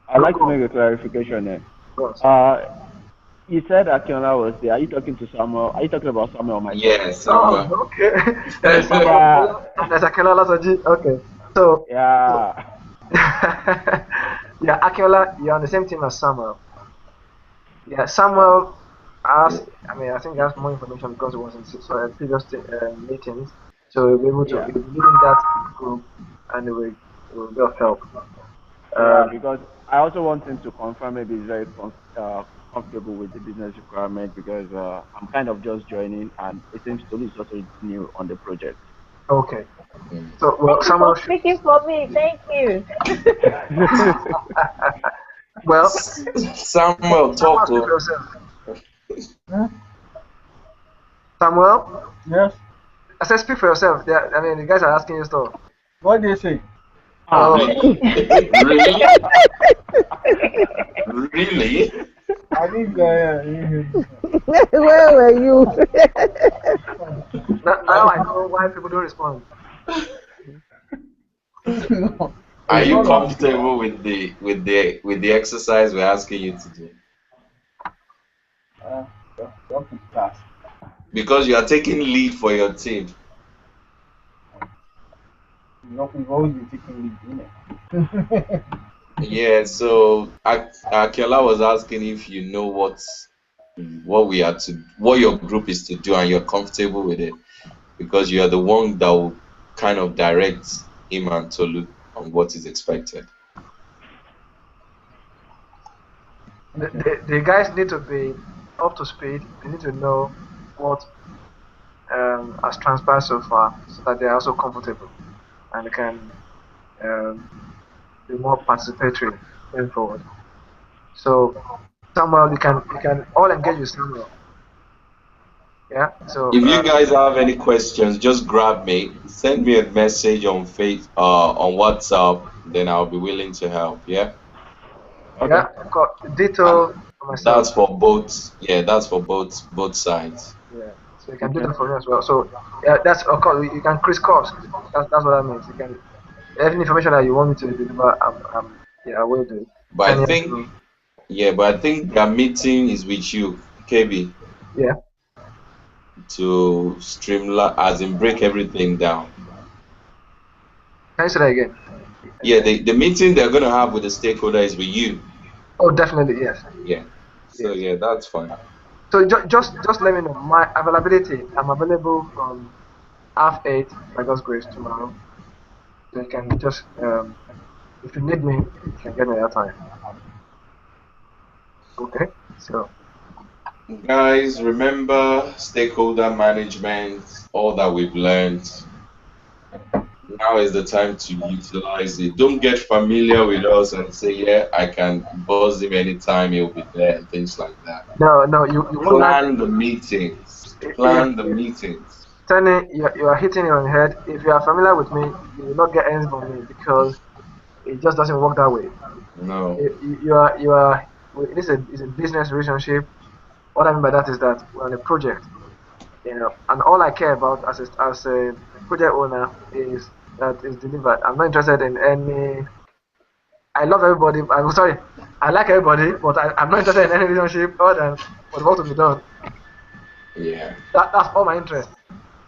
a clarification there. You said Akinola was there. Are you talking to Samuel? Are you talking about Samuel or myself? Yes, Samuel. Oh, okay. There's Akinola Saji. Okay. So yeah. Yeah, Akinola, you're on the same team as Samuel. Yeah, Samuel asked. I think he has more information because he was in previous meetings, so he'll be able to he'll be leading that group, and it will be of help. Because I also want him to confirm maybe he's very comfortable with the business requirement because I'm kind of just joining and it seems Tolu is also new on the project. Okay. So Samuel speaking for me. Thank you. Well, Samuel, talk to yourself. Samuel? Yes. I said speak for yourself. The guys are asking you stuff. What do you say? Really? Really? I think where were you? now I know why people don't respond. Are you comfortable with the exercise we're asking you to do? Because you are taking lead for your team. We've always been taking lead, innit? Yeah, so Akela was asking if you know what your group is to do and you're comfortable with it, because you are the one that will kind of direct him and Tolu on what is expected. The guys need to be up to speed. They need to know what has transpired so far, so that they're also comfortable and they can be more participatory going forward. So Samuel, you can all engage with Samuel. Yeah. So if you guys have any questions, just grab me, send me a message on on WhatsApp, then I'll be willing to help. Yeah. Okay. Yeah. Of course. Ditto. That's for both. Yeah, that's for both sides. Yeah. So you can do that for me as well. So yeah, that's of course you can crisscross. That's what that means. You can any information that you want me to deliver, I will do. But I think their meeting is with you, KB. Yeah. To streamline, as in break everything down. Can you say that again? Yeah, the meeting they're gonna have with the stakeholder is with you. Oh, definitely, yes. Yeah. So yeah, that's fine. So just let me know my availability. I'm available from 8:30 by God's grace tomorrow. So you can just if you need me, you can get me that time. Okay. So Guys, remember stakeholder management, all that we've learned. Now is the time to utilize it. Don't get familiar with us and say, yeah, I can buzz him anytime, he'll be there, and things like that. no, you won't learn. Plan the meetings. If Plan the meetings. Tony, you are hitting it on the head. If you are familiar with me, you will not get anything from me because it just doesn't work that way. No. You are. This is a business relationship. What I mean by that is that we're on a project, and all I care about as a project owner is that it's delivered. I'm not interested in any. I love everybody. I'm sorry. I like everybody, but I'm not interested in any relationship other than for the work to be done. Yeah. That's all my interest.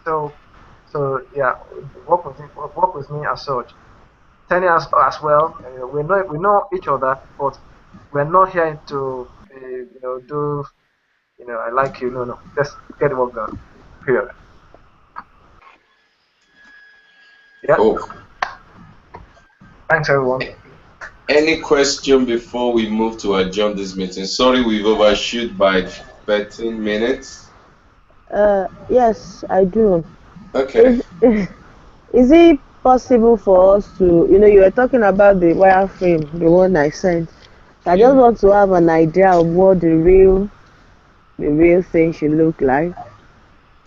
So yeah, work with me as such. Tenny as well. We know each other, but we're not here to do I like you. No, let's get the work done. Period. Yeah. Cool. Thanks everyone. Any question before we move to adjourn this meeting? Sorry, we've overshoot by 13 minutes. Yes, I do. Okay. Is it possible for us to, you were talking about the wireframe, the one I sent. I just want to have an idea of what the real thing should look like.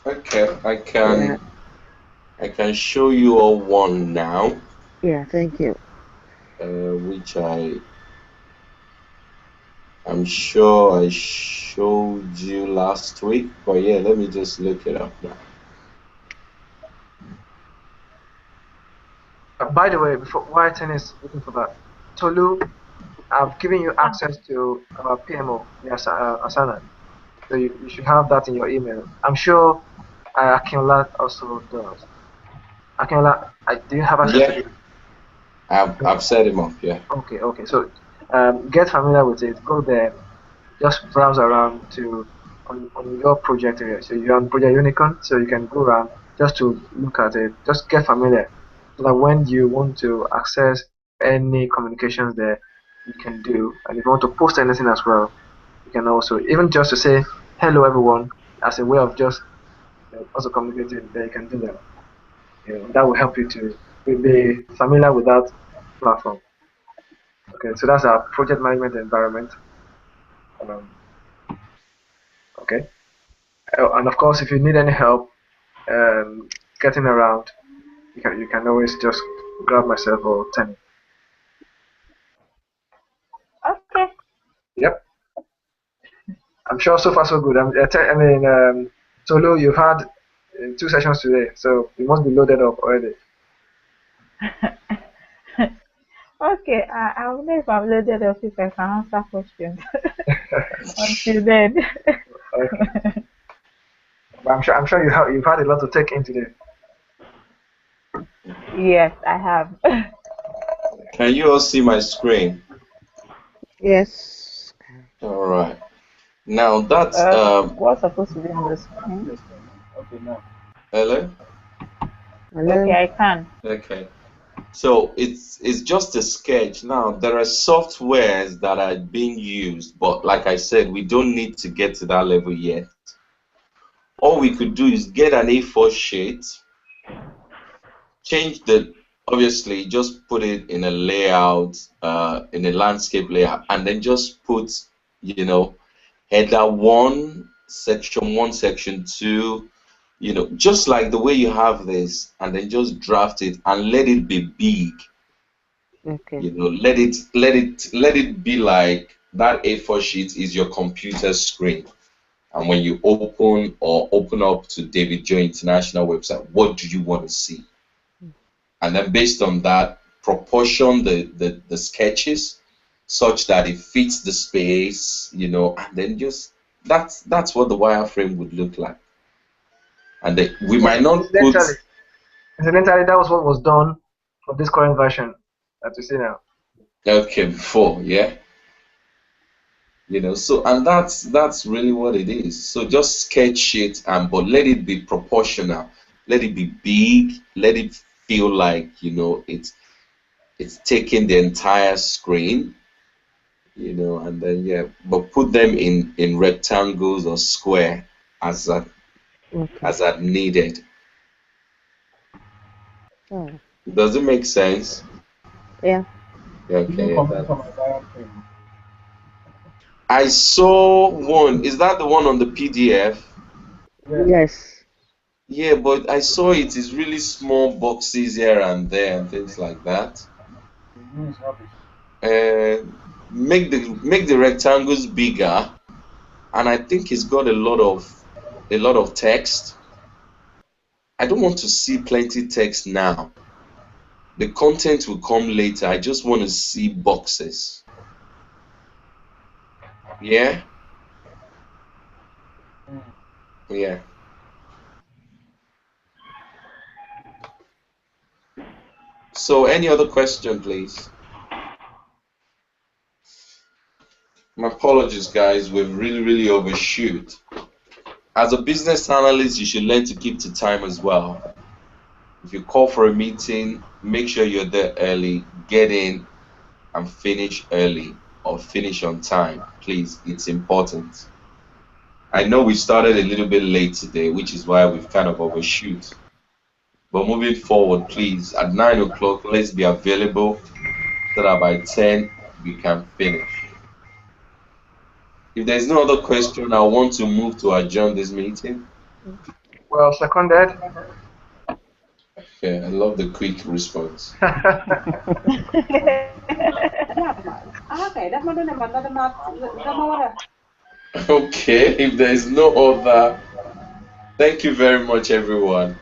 Okay, I can show you all one now. Yeah, thank you. Which I'm sure I showed you last week, but yeah, let me just look it up now. By the way, while Tenny is looking for that, Tolu, I've given you access to our PMO, Asana. So you should have that in your email. I'm sure Akinola also does. Akinola, do you have access to it? I've set him up, yeah. Okay. So get familiar with it. Go there. Just browse around on your project area. So you're on Project Unicorn, so you can go around just to look at it. Just get familiar, so that when you want to access any communications there, you can do. And if you want to post anything as well, you can also, even just to say hello everyone as a way of just also communicating. There you can do that. That will help you to be familiar with that platform. Okay, so that's our project management environment. Okay. And of course, if you need any help getting around, you can always just grab myself or Tenny. Okay. Yep. I'm sure so far so good. Solo, you've had 2 sessions today, so you must be loaded up already. Okay, I will know if I'm loaded up if I can answer questions. Until then. Okay. But I'm sure you've had a lot to take in today. Yes, I have. Can you all see my screen? Yes. All right. Now that's what's supposed to be on the screen? Okay, now. Hello? Okay, I can. Okay. So it's just a sketch. Now there are softwares that are being used, but like I said, we don't need to get to that level yet. All we could do is get an A4 sheet, change obviously just put it in a layout, in a landscape layout, and then just put, header 1, section 1, section 2, just like the way you have this, and then just draft it and let it be big. Okay. Let it be like that A4 sheet is your computer screen. And when you open up to David Joe International website, what do you want to see? And then based on that, proportion the sketches such that it fits the space, and then just that's what the wireframe would look like. And we might not put. Incidentally, that was what was done for this current version that you see now. Okay, before, yeah. You know, so and that's really what it is. So just sketch it, and but let it be proportional, let it be big, let it feel like, you know, it's taking the entire screen, you know, and then yeah, but put them in rectangles or square as that as that needed. Oh. Does it make sense? Yeah. Even Okay, comment on my diagram. I saw one. Is that the one on the PDF? Yes. Yes. Yeah, but I saw it is really small boxes here and there and things like that. It is rubbish. Make the rectangles bigger, and I think it's got a lot of text. I don't want to see plenty text now. The content will come later. I just want to see boxes. Yeah? Yeah. So any other question, please? My apologies, guys. We've really overshoot. As a business analyst, you should learn to keep to time as well. If you call for a meeting, make sure you're there early, get in and finish early or finish on time. Please, it's important. I know we started a little bit late today, which is why we've kind of overshoot. But moving forward, please, at 9 o'clock, let's be available so that by 10 we can finish. If there's no other question, I want to move to adjourn this meeting. Well, seconded. Yeah, I love the quick response. Okay, if there is no other, thank you very much, everyone.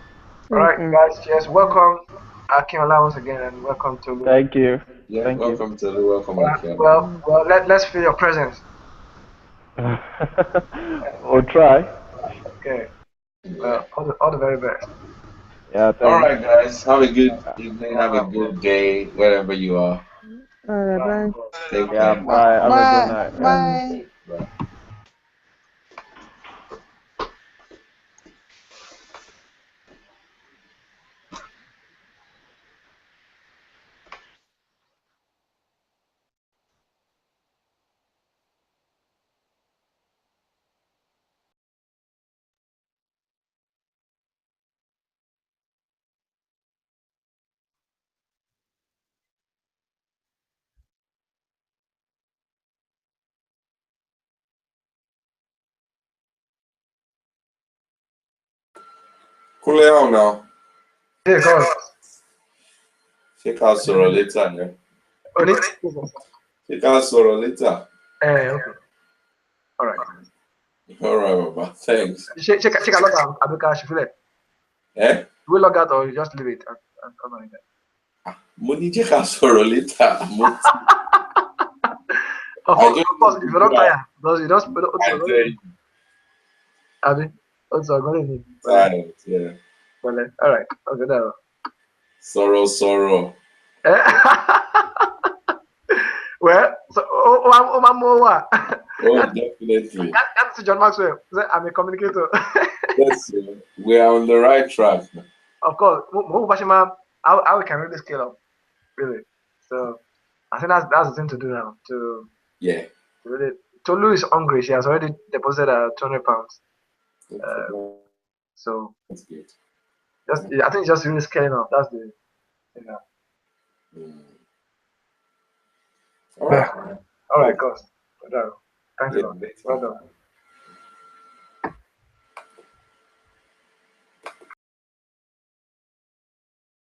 All right, guys. Cheers. Welcome, Akinola, once again, and welcome to Lu. Thank you. Yeah, Thank you. welcome to the welcome, Akia. Well. Let's feel your presence. We'll try. Okay. Yeah. All the very best. Yeah, All thanks. right, guys. Have a good evening. Have a good day, wherever you are. All right, bye. Take Yeah, care. bye. Have a good night. Yeah. Bye. Bye. Cool down now. Hey, God. Check out Sora later, man. On it. Check out Sora later. Okay. All right. All right, Baba. Thanks. Check a log out. Abuka, she feel it. Eh? We log out or you just leave it. I'm coming there. Money check out Sora later. Of course, if you don't tire, because you don't put it I tell you. Abi, also go in. Tired, yeah. Well, all right. Okay, now. Sorrow. Well, so what? Oh, definitely. That's John Maxwell. I'm a communicator. Yes, we are on the right track. Of course, how we can really scale up, really. So I think that's the thing to do now. Yeah. Really, Tolu is hungry. She has already deposited £200. So That's good. I think it's just really scaling up. That's the All right. All right, course. Thanks a Yeah, lot. Well done.